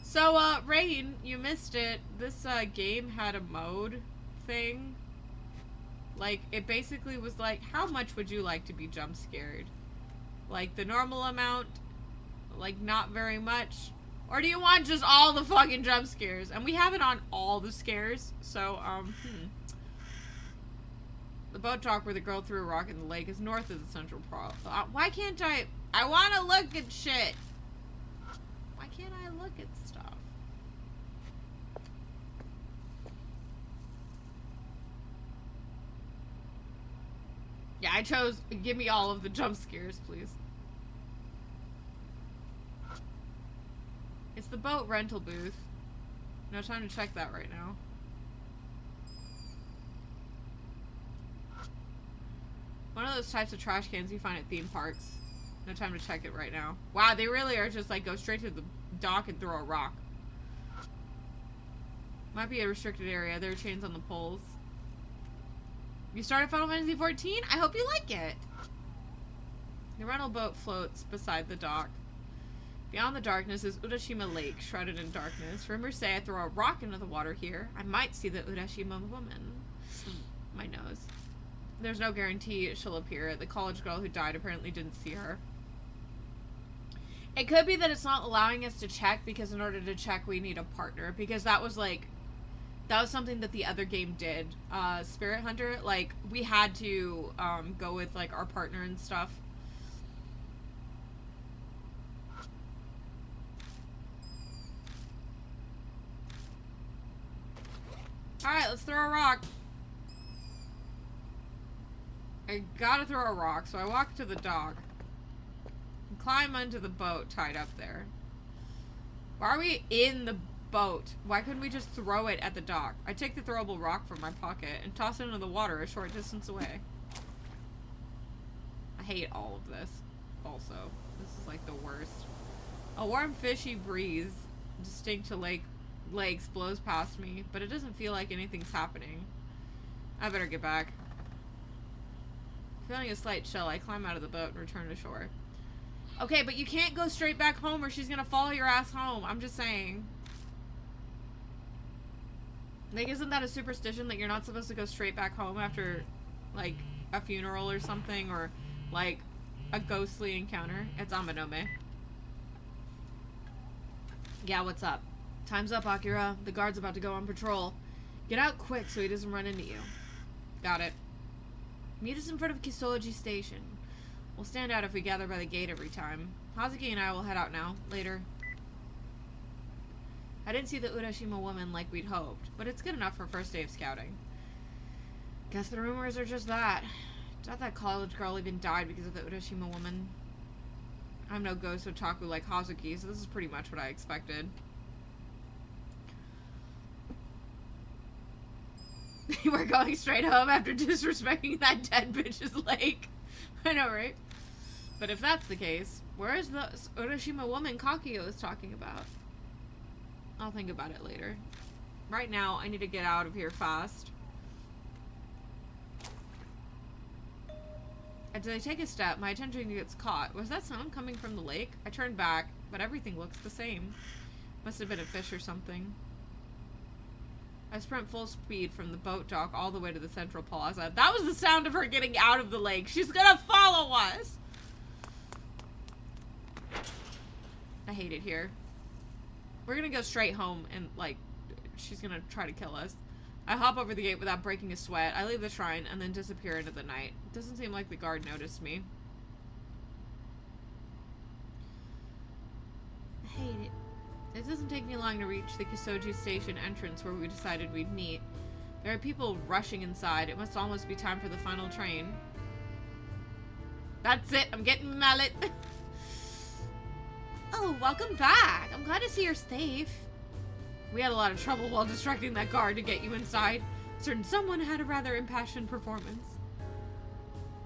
So, Rain, you missed it. This, game had a mode thing. Like, it basically was like, how much would you like to be jump scared? Like, the normal amount? Like, not very much? Or do you want just all the fucking jump scares? And we have it on all the scares, so, The boat dock where the girl threw a rock in the lake is north of the central pro. Why can't I want to look at shit! Why can't I look at stuff? Yeah, I chose, give me all of the jump scares, please. It's the boat rental booth. No time to check that right now. One of those types of trash cans you find at theme parks. No time to check it right now. Wow, they really are just like go straight to the dock and throw a rock. Might be a restricted area. There are chains on the poles. You started Final Fantasy XIV? I hope you like it. The rental boat floats beside the dock. Beyond the darkness is Urashima Lake, shrouded in darkness. Rumors say I throw a rock into the water here, I might see the Urashima woman. My nose. There's no guarantee she'll appear. The college girl who died apparently didn't see her. It could be that it's not allowing us to check because in order to check we need a partner. Because that was something that the other game did. Spirit Hunter, like, we had to go with like our partner and stuff. Alright, let's throw a rock. I gotta throw a rock, so I walk to the dock. And climb onto the boat tied up there. Why are we in the boat? Why couldn't we just throw it at the dock? I take the throwable rock from my pocket and toss it into the water a short distance away. I hate all of this. Also, this is like the worst. A warm fishy breeze, distinct to lakes, blows past me, but it doesn't feel like anything's happening. I better get back. Feeling a slight chill, I climb out of the boat and return to shore. Okay, but you can't go straight back home or she's gonna follow your ass home. I'm just saying. Like, isn't that a superstition that you're not supposed to go straight back home after, like, a funeral or something? Or, like, a ghostly encounter? It's Amanome. Yeah, what's up? Time's up, Akira. The guard's about to go on patrol. Get out quick so he doesn't run into you. Got it. Meet us in front of Kisoji Station. We'll stand out if we gather by the gate every time. Hazuki and I will head out now. Later. I didn't see the Urashima woman like we'd hoped, but it's good enough for first day of scouting. Guess the rumors are just that. Doubt that college girl even died because of the Urashima woman. I'm no ghost otaku like Hazuki, so this is pretty much what I expected. We're going straight home after disrespecting that dead bitch's lake. I know, right? But if that's the case, where is the Urashima woman Kakuyo is talking about? I'll think about it later. Right now, I need to get out of here fast. As I take a step, my attention gets caught. Was that sound coming from the lake? I turn back, but everything looks the same. Must have been a fish or something. I sprint full speed from the boat dock all the way to the central plaza. That was the sound of her getting out of the lake. She's gonna follow us! I hate it here. We're gonna go straight home and, like, she's gonna try to kill us. I hop over the gate without breaking a sweat. I leave the shrine and then disappear into the night. It doesn't seem like the guard noticed me. I hate it. It doesn't take me long to reach the Kisoji Station entrance where we decided we'd meet. There are people rushing inside. It must almost be time for the final train. That's it. I'm getting mallet. Oh, welcome back. I'm glad to see you're safe. We had a lot of trouble while distracting that guard to get you inside. Certain someone had a rather impassioned performance.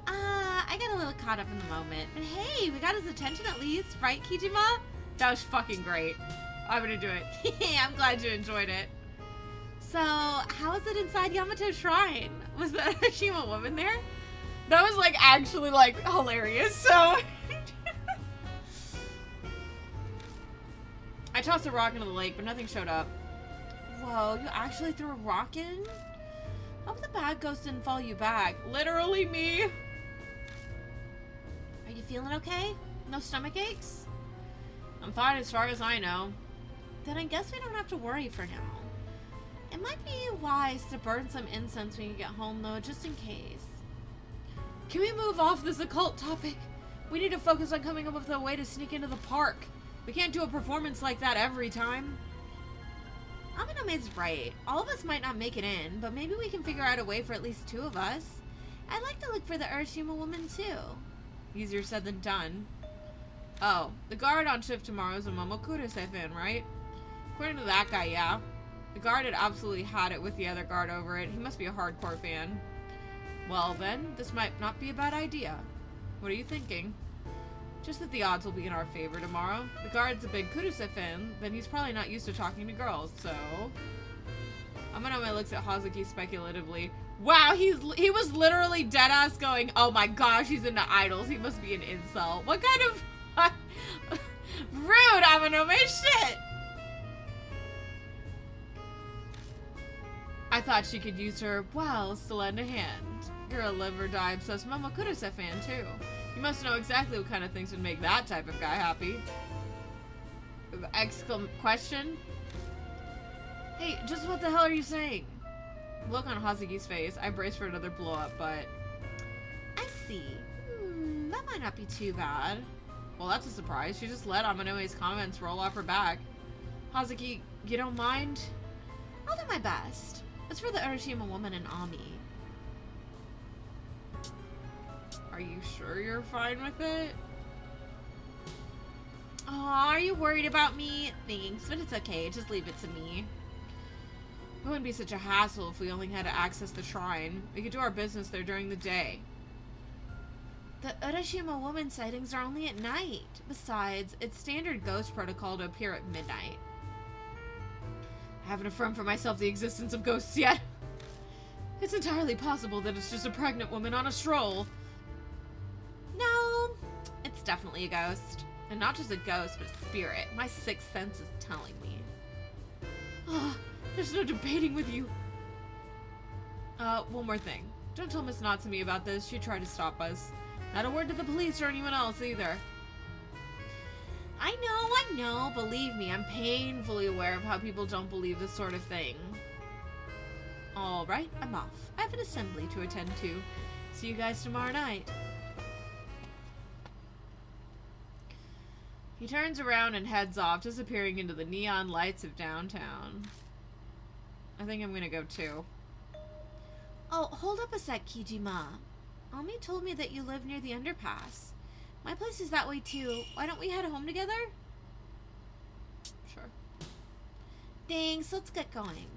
I got a little caught up in the moment. But hey, we got his attention at least. Right, Kijima? That was fucking great. I'm gonna do it. I'm glad you enjoyed it. So, how is it inside Yamato Shrine? Was the Urashima woman there? That was, like, actually, like, hilarious, so... I tossed a rock into the lake, but nothing showed up. Whoa, you actually threw a rock in? Hope the bad ghost didn't follow you back. Literally me. Are you feeling okay? No stomach aches? I'm fine as far as I know. Then I guess we don't have to worry for now. It might be wise to burn some incense when you get home, though, just in case. Can we move off this occult topic? We need to focus on coming up with a way to sneak into the park. We can't do a performance like that every time. Aminome's right. All of us might not make it in, but maybe we can figure out a way for at least two of us. I'd like to look for the Urashima woman, too. Easier said than done. Oh, the guard on shift tomorrow is a Momokuro-sefen, right? According to that guy, yeah. The guard had absolutely had it with the other guard over it. He must be a hardcore fan. Well then, this might not be a bad idea. What are you thinking? Just that the odds will be in our favor tomorrow. The guard's a big Kuruse fan, then he's probably not used to talking to girls, so... Amanome looks at Hazuki speculatively. Wow, he was literally deadass going, oh my gosh, he's into idols. He must be an incel. What kind of... Rude, Amanome, shit! I thought she could use her, well, to lend a hand. You're a live or die obsessed Momokudase fan, too. You must know exactly what kind of things would make that type of guy happy. Question? Hey, just what the hell are you saying? Look on Hazuki's face. I brace for another blow up, but... I see. That might not be too bad. Well, that's a surprise. She just let Amanome's comments roll off her back. Hazuki, you don't mind? I'll do my best. It's for the Urashima woman and Ami. Are you sure you're fine with it? Aw, are you worried about me? Thanks, but it's okay. Just leave it to me. It wouldn't be such a hassle if we only had to access the shrine. We could do our business there during the day. The Urashima woman sightings are only at night. Besides, it's standard ghost protocol to appear at midnight. I haven't affirmed for myself the existence of ghosts yet. It's entirely possible that it's just a pregnant woman on a stroll. No, it's definitely a ghost. And not just a ghost, but a spirit. My sixth sense is telling me. Oh, there's no debating with you. One more thing. Don't tell Miss Natsumi about this. She tried to stop us. Not a word to the police or anyone else either. I know. Believe me, I'm painfully aware of how people don't believe this sort of thing. Alright, I'm off. I have an assembly to attend to. See you guys tomorrow night. He turns around and heads off, disappearing into the neon lights of downtown. I think I'm gonna go too. Oh, hold up a sec, Kijima. Ami told me that you live near the underpass. My place is that way too. Why don't we head home together? Sure. Thanks, let's get going.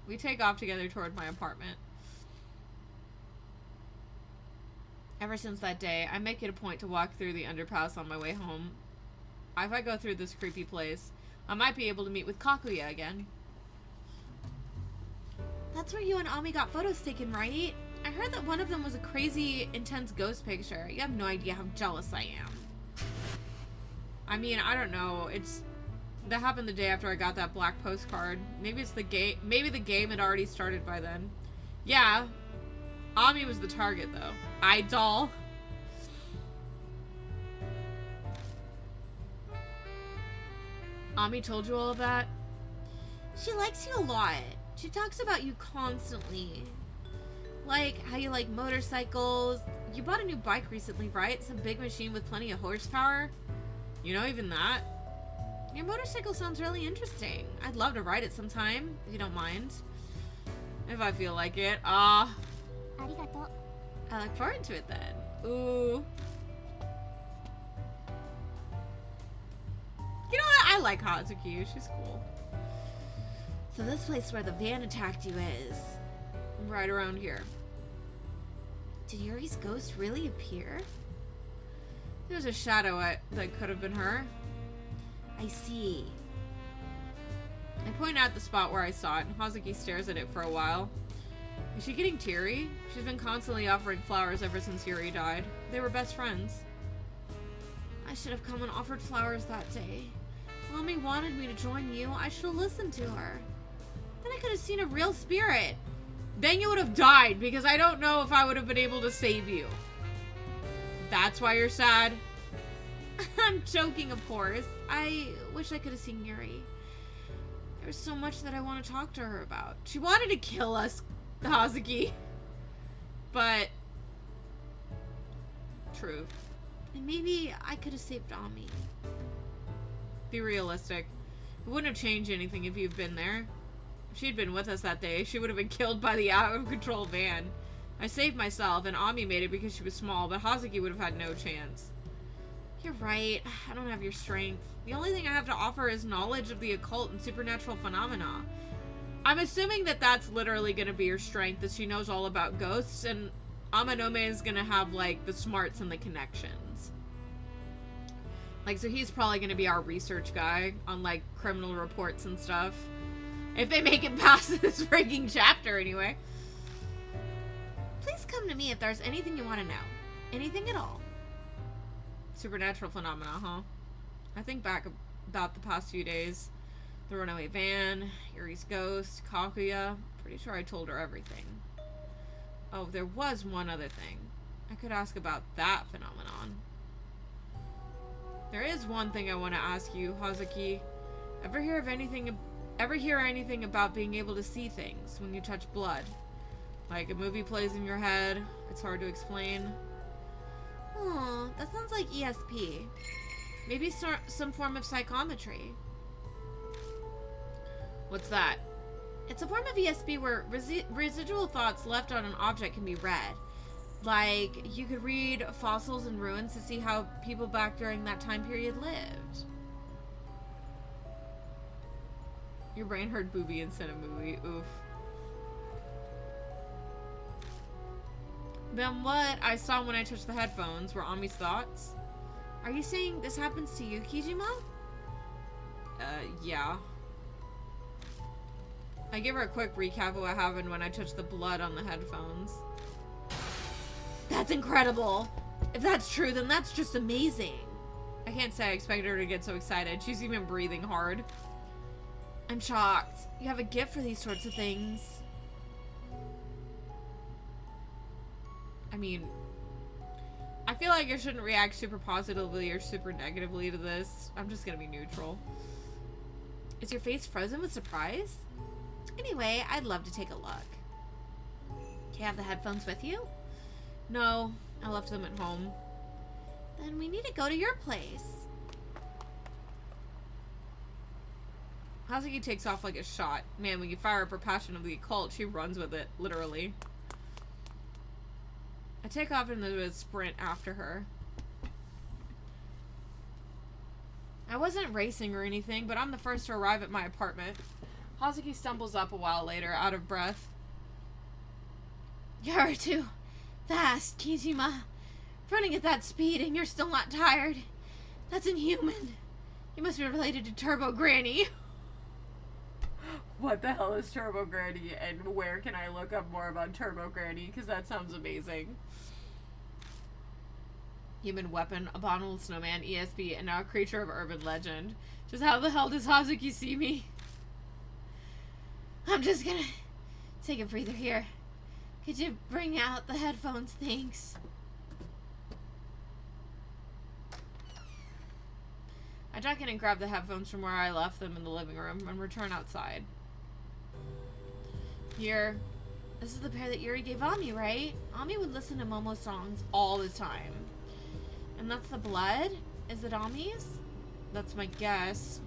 We take off together toward my apartment. Ever since that day, I make it a point to walk through the underpass on my way home. If I go through this creepy place, I might be able to meet with Kakuya again. That's where you and Ami got photos taken, right? I heard that one of them was a crazy, intense ghost picture. You have no idea how jealous I am. I mean, I don't know. That happened the day after I got that black postcard. Maybe it's the game. Maybe the game had already started by then. Yeah. Ami was the target, though. Idol. Ami told you all of that? She likes you a lot. She talks about you constantly. Like how you like motorcycles. You bought a new bike recently, right? Some big machine with plenty of horsepower. You know, even that. Your motorcycle sounds really interesting. I'd love to ride it sometime, if you don't mind. If I feel like it. I look forward to it then. Ooh. You know what? I like Hazuki. She's cool. So this place where the van attacked you is right around here. Did Yuri's ghost really appear? There's a shadow that could have been her. I see. I point out the spot where I saw it, and Hazuki stares at it for a while. Is she getting teary? She's been constantly offering flowers ever since Yuri died. They were best friends. I should have come and offered flowers that day. Mommy wanted me to join you. I should have listened to her. Then I could have seen a real spirit. Then you would have died, because I don't know if I would have been able to save you. That's why you're sad? I'm joking, of course. I wish I could have seen Yuri. There's so much that I want to talk to her about. She wanted to kill us, Hazuki. But... true. And maybe I could have saved Ami. Be realistic. It wouldn't have changed anything if you'd been there. If she'd been with us that day, she would have been killed by the out-of-control van. I saved myself, and Ami made it because she was small, but Hazuki would have had no chance. You're right. I don't have your strength. The only thing I have to offer is knowledge of the occult and supernatural phenomena. I'm assuming that that's literally going to be your strength, that she knows all about ghosts, and Amanome is going to have, like, the smarts and the connections. Like, so he's probably going to be our research guy on, like, criminal reports and stuff. If they make it past this freaking chapter, anyway. Please come to me if there's anything you want to know. Anything at all. Supernatural phenomena, huh? I think back about the past few days. The runaway van, Yuri's ghost, Kaguya. Pretty sure I told her everything. Oh, there was one other thing. I could ask about that phenomenon. There is one thing I want to ask you, Hazuki. Ever hear anything about being able to see things when you touch blood? Like a movie plays in your head, it's hard to explain. Oh, that sounds like ESP. Maybe some form of psychometry. What's that? It's a form of ESP where residual thoughts left on an object can be read. Like, you could read fossils and ruins to see how people back during that time period lived. Your brain heard booby instead of movie. Oof. Then what I saw when I touched the headphones were Ami's thoughts. Are you saying this happens to you, Kijima? Yeah. I give her a quick recap of what happened when I touched the blood on the headphones. That's incredible. If that's true, then that's just amazing. I can't say I expected her to get so excited. She's even breathing hard. I'm shocked. You have a gift for these sorts of things. I mean, I feel like I shouldn't react super positively or super negatively to this. I'm just gonna be neutral. Is your face frozen with surprise? Anyway, I'd love to take a look. Do you have the headphones with you? No, I left them at home. Then we need to go to your place. Hazuki takes off like a shot. Man, when you fire up her passion of the occult, she runs with it, literally. I take off and there's a sprint after her. I wasn't racing or anything, but I'm the first to arrive at my apartment. Hazuki stumbles up a while later, out of breath. You're too fast, Kijima. Running at that speed and you're still not tired. That's inhuman. You must be related to Turbo Granny. What the hell is Turbo Granny, and where can I look up more about Turbo Granny? Because that sounds amazing. Human weapon, abominable snowman, ESP, and now a creature of urban legend. Just how the hell does Hazuki see me? I'm just gonna take a breather here. Could you bring out the headphones, thanks? I duck in and grab the headphones from where I left them in the living room and return outside. Here. This is the pair that Yuri gave Ami, right? Ami would listen to Momo songs all the time. And that's the blood? Is it Ami's? That's my guess.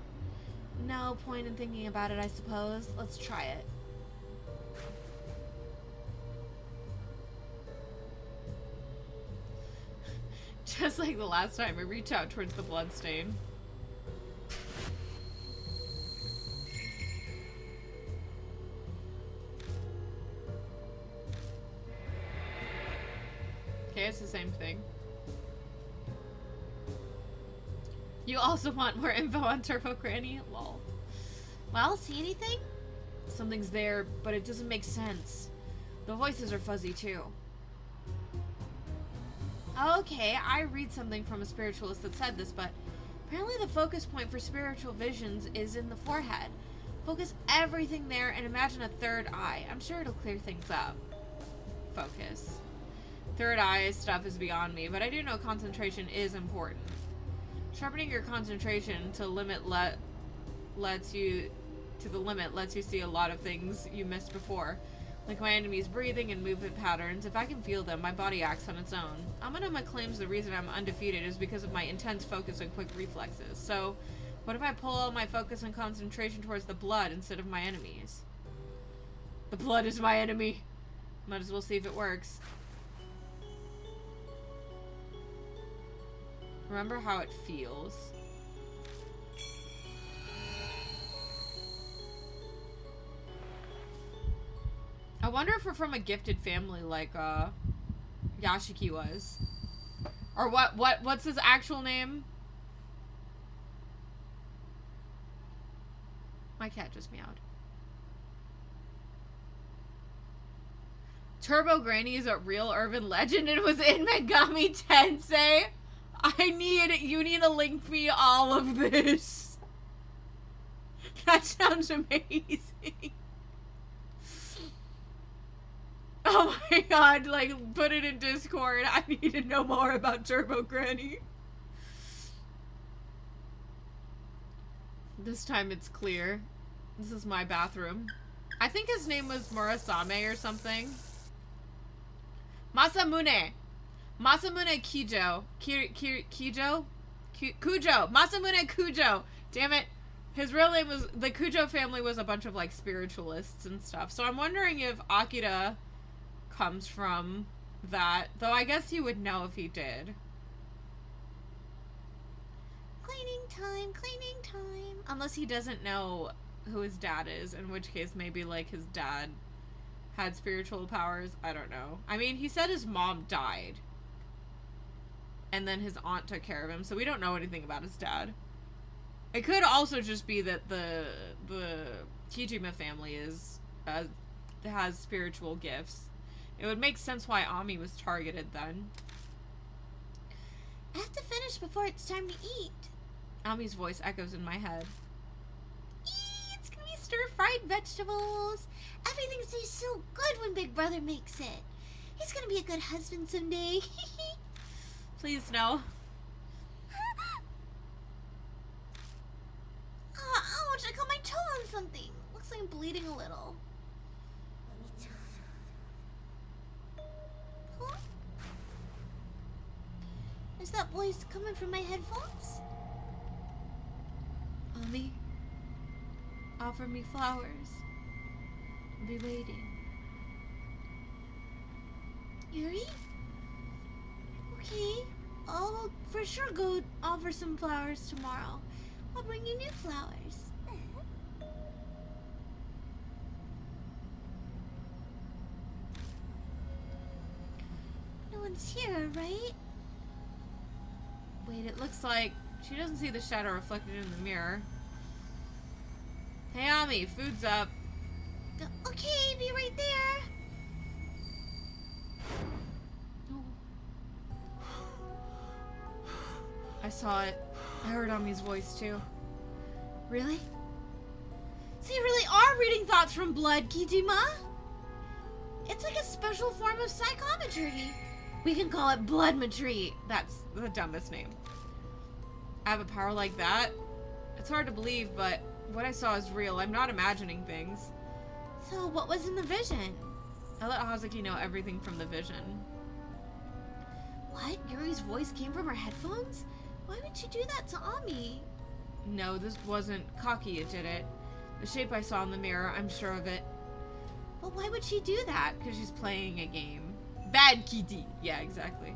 No point in thinking about it, I suppose. Let's try it. Just like the last time, I reach out towards the blood stain. Okay, it's the same thing. You also want more info on Turbo Granny? Lol. Well, see anything? Something's there, but it doesn't make sense. The voices are fuzzy too. Okay, I read something from a spiritualist that said this, but apparently the focus point for spiritual visions is in the forehead. Focus everything there and imagine a third eye. I'm sure it'll clear things up. Focus. Third eye stuff is beyond me, but I do know concentration is important. Sharpening your concentration to lets you see a lot of things you missed before. Like my enemy's breathing and movement patterns. If I can feel them, my body acts on its own. Amanuma claims the reason I'm undefeated is because of my intense focus and quick reflexes. So, what if I pull all my focus and concentration towards the blood instead of my enemies? The blood is my enemy. Might as well see if it works. Remember how it feels. I wonder if we're from a gifted family like Yashiki was. Or what's his actual name? My cat just meowed. Turbo Granny is a real urban legend and was in Megami Tensei. You need to link me all of this. That sounds amazing. Oh my god, like, put it in Discord. I need to know more about Turbo Granny. This time it's clear. This is my bathroom. I think his name was Murasame or something. Masamune Kijo. Kujo. Masamune Kujo. Damn it. His real name was... The Kujo family was a bunch of, like, spiritualists and stuff. So I'm wondering if Akira comes from that. Though I guess he would know if he did. Cleaning time. Unless he doesn't know who his dad is. In which case, maybe, like, his dad had spiritual powers. I don't know. I mean, he said his mom died. And then his aunt took care of him. So we don't know anything about his dad. It could also just be that the Kijima family has spiritual gifts. It would make sense why Ami was targeted then. I have to finish before it's time to eat. Ami's voice echoes in my head. It's gonna be stir-fried vegetables. Everything tastes so good when Big Brother makes it. He's gonna be a good husband someday. Please no. Ouch, I got my toe on something. Looks like I'm bleeding a little. Huh? Is that voice coming from my headphones? Ami, offer me flowers. I'll be waiting. Yuri? Okay, I'll for sure go offer some flowers tomorrow. I'll bring you new flowers. No one's here, right? Wait, it looks like she doesn't see the shadow reflected in the mirror. Hey, Ami, food's up. Okay, be right there. I saw it. I heard Ami's voice too. Really? So you really are reading thoughts from blood, Kijima? It's like a special form of psychometry. We can call it bloodmetry. That's the dumbest name. I have a power like that? It's hard to believe, but what I saw is real. I'm not imagining things. So what was in the vision? I let Hazuki know everything from the vision. What? Yuri's voice came from her headphones? Why would she do that to Ami? No, this wasn't Kakia did it. The shape I saw in the mirror, I'm sure of it. But why would she do that? Because she's playing a game. Bad kitty. Yeah, exactly.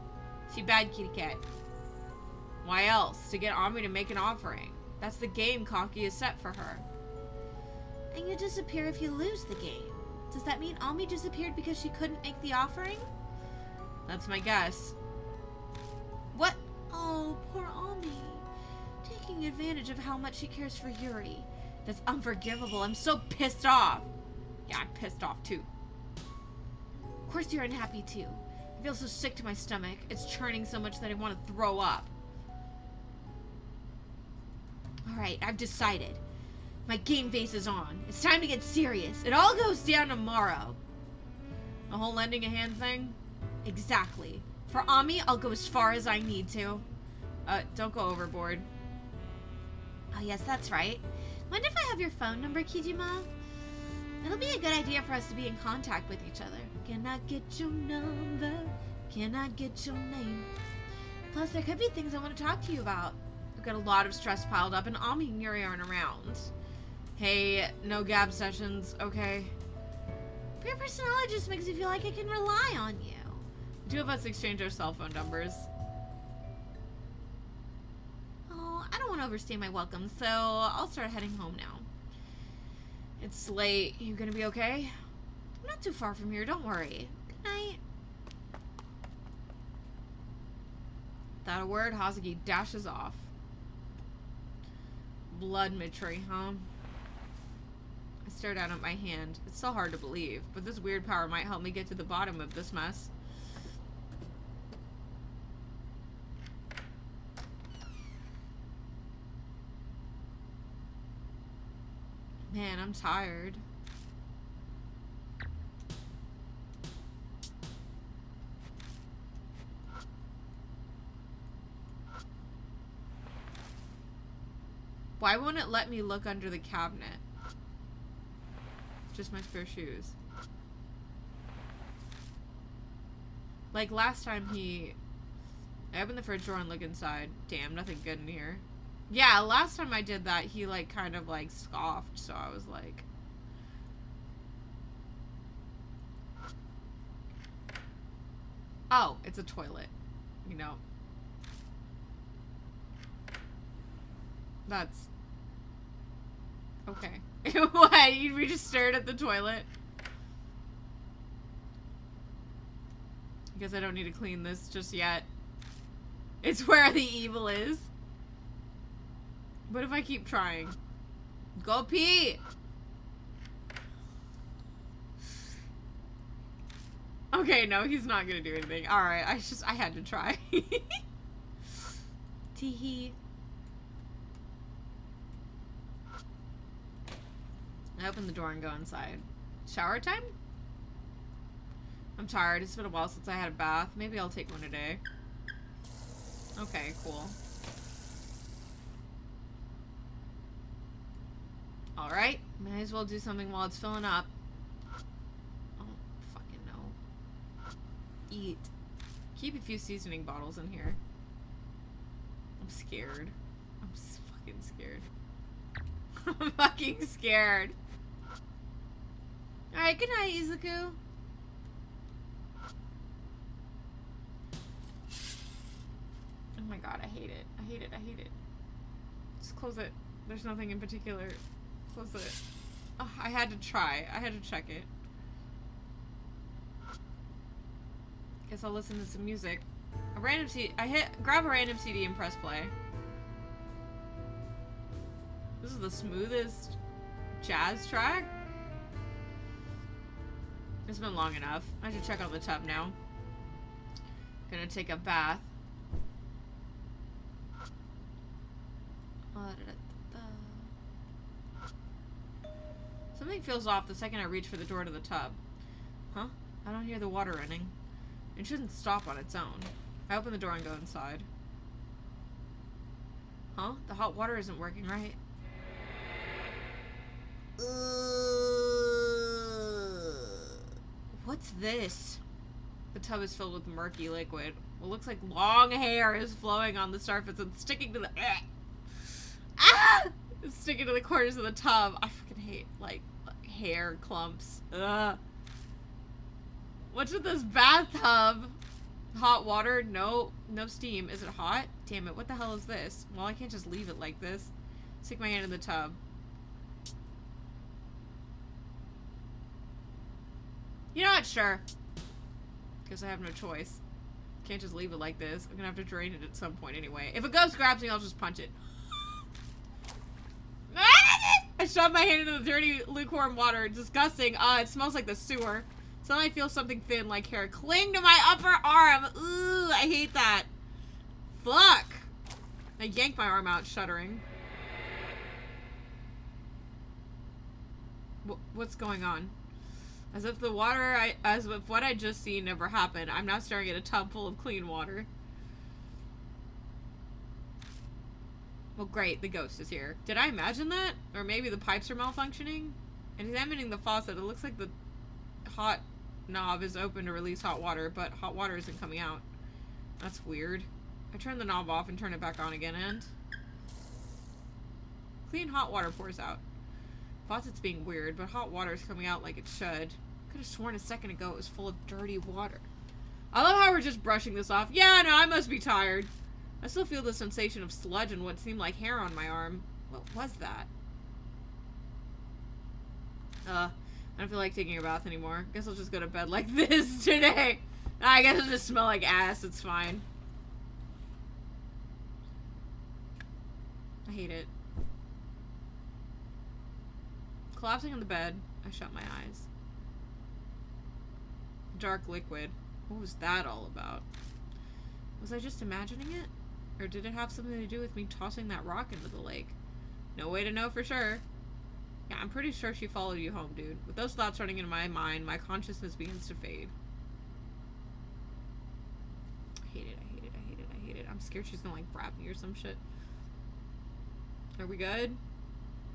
She bad kitty cat. Why else? To get Ami to make an offering. That's the game Kakia set for her. And you disappear if you lose the game. Does that mean Ami disappeared because she couldn't make the offering? That's my guess. What? Oh, poor Ami. Taking advantage of how much she cares for Yuri. That's unforgivable. I'm so pissed off. Yeah, I'm pissed off too. Of course you're unhappy too. I feel so sick to my stomach. It's churning so much that I want to throw up. Alright, I've decided. My game face is on. It's time to get serious. It all goes down tomorrow. The whole lending a hand thing? Exactly. For Ami, I'll go as far as I need to. Don't go overboard. Oh, yes, that's right. Mind if I have your phone number, Kijima? It'll be a good idea for us to be in contact with each other. Can I get your number? Can I get your name? Plus, there could be things I want to talk to you about. I've got a lot of stress piled up, and Ami and Yuri aren't around. Hey, no gab sessions, okay? But your personality just makes me feel like I can rely on you. The two of us exchange our cell phone numbers. Oh, I don't want to overstay my welcome, so I'll start heading home now. It's late. You gonna be okay? I'm not too far from here, don't worry. Good night. Without a word, Hazuki dashes off. Bloodmetry, huh? I stared down at my hand. It's so hard to believe, but this weird power might help me get to the bottom of this mess. Man, I'm tired. Why won't it let me look under the cabinet? Just my spare shoes. Like last time I opened the fridge door and look inside. Damn, nothing good in here. Yeah, last time I did that, he like kind of like scoffed, so I was like... Oh, it's a toilet. You know. That's... Okay. What? We just stared at the toilet? I guess I don't need to clean this just yet. It's where the evil is. What if I keep trying? Go pee! Okay, no, he's not gonna do anything. Alright, I had to try. Tee-hee. I open the door and go inside. Shower time? I'm tired. It's been a while since I had a bath. Maybe I'll take one a day. Okay, cool. Alright. Might as well do something while it's filling up. I don't fucking know. Eat. Keep a few seasoning bottles in here. I'm scared. I'm fucking scared. I'm fucking scared. Alright, good night, Izuku. Oh my god, I hate it. I hate it. I hate it. Just close it. There's nothing in particular. Close it. Oh, I had to try. I had to check it. Guess I'll listen to some music. A random CD. Grab a random CD and press play. This is the smoothest jazz track. It's been long enough. I should check out the tub now. Gonna take a bath. Something feels off the second I reach for the door to the tub. Huh? I don't hear the water running. It shouldn't stop on its own. I open the door and go inside. Huh? The hot water isn't working right. What's this? The tub is filled with murky liquid. What looks like long hair is flowing on the surface and sticking to the... Ah! It's sticking to the corners of the tub. I fucking hate, like, hair clumps. Ugh. What's with this bathtub? Hot water? No. No steam. Is it hot? Damn it. What the hell is this? Well, I can't just leave it like this. Stick my hand in the tub. You know what? Sure. Guess I have no choice. Can't just leave it like this. I'm gonna have to drain it at some point anyway. If a ghost grabs me, I'll just punch it. I shoved my hand into the dirty, lukewarm water. Disgusting. It smells like the sewer. Suddenly I feel something thin, like hair, cling to my upper arm. Ooh, I hate that. Fuck. I yank my arm out, shuddering. What's going on? As if what I just seen never happened. I'm now staring at a tub full of clean water. Well, great, the ghost is here. Did I imagine that? Or maybe the pipes are malfunctioning? And examining the faucet, it looks like the hot knob is open to release hot water, but hot water isn't coming out. That's weird. I turn the knob off and turn it back on again, and... clean hot water pours out. Faucet's being weird, but hot water is coming out like it should. Could have sworn a second ago it was full of dirty water. I love how we're just brushing this off. Yeah, no, I must be tired. I still feel the sensation of sludge and what seemed like hair on my arm. What was that? I don't feel like taking a bath anymore. Guess I'll just go to bed like this today. I guess it'll just smell like ass. It's fine. I hate it. Collapsing on the bed, I shut my eyes. Dark liquid. What was that all about? Was I just imagining it? Or did it have something to do with me tossing that rock into the lake? No way to know for sure. Yeah, I'm pretty sure she followed you home, dude. With those thoughts running in my mind, my consciousness begins to fade. I hate it, I hate it, I hate it, I hate it. I'm scared she's gonna, like, grab me or some shit. Are we good?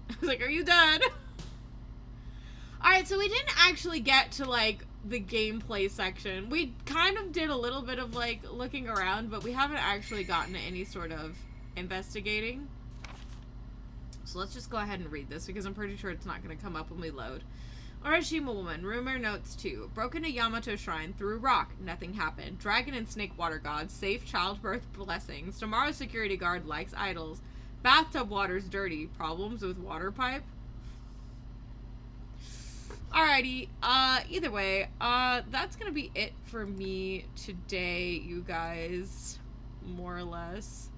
I was like, are you done? Alright, so we didn't actually get to, like, the gameplay section. We kind of did a little bit of, like, looking around, but we haven't actually gotten to any sort of investigating. So let's just go ahead and read this, because I'm pretty sure it's not going to come up when we load. Orishima woman, rumor notes 2. Broken a Yamato shrine, threw rock, nothing happened. Dragon and snake water gods, safe childbirth blessings. Tomorrow's security guard likes idols. Bathtub water's dirty, problems with water pipe. Alrighty, either way, that's gonna be it for me today, you guys, more or less.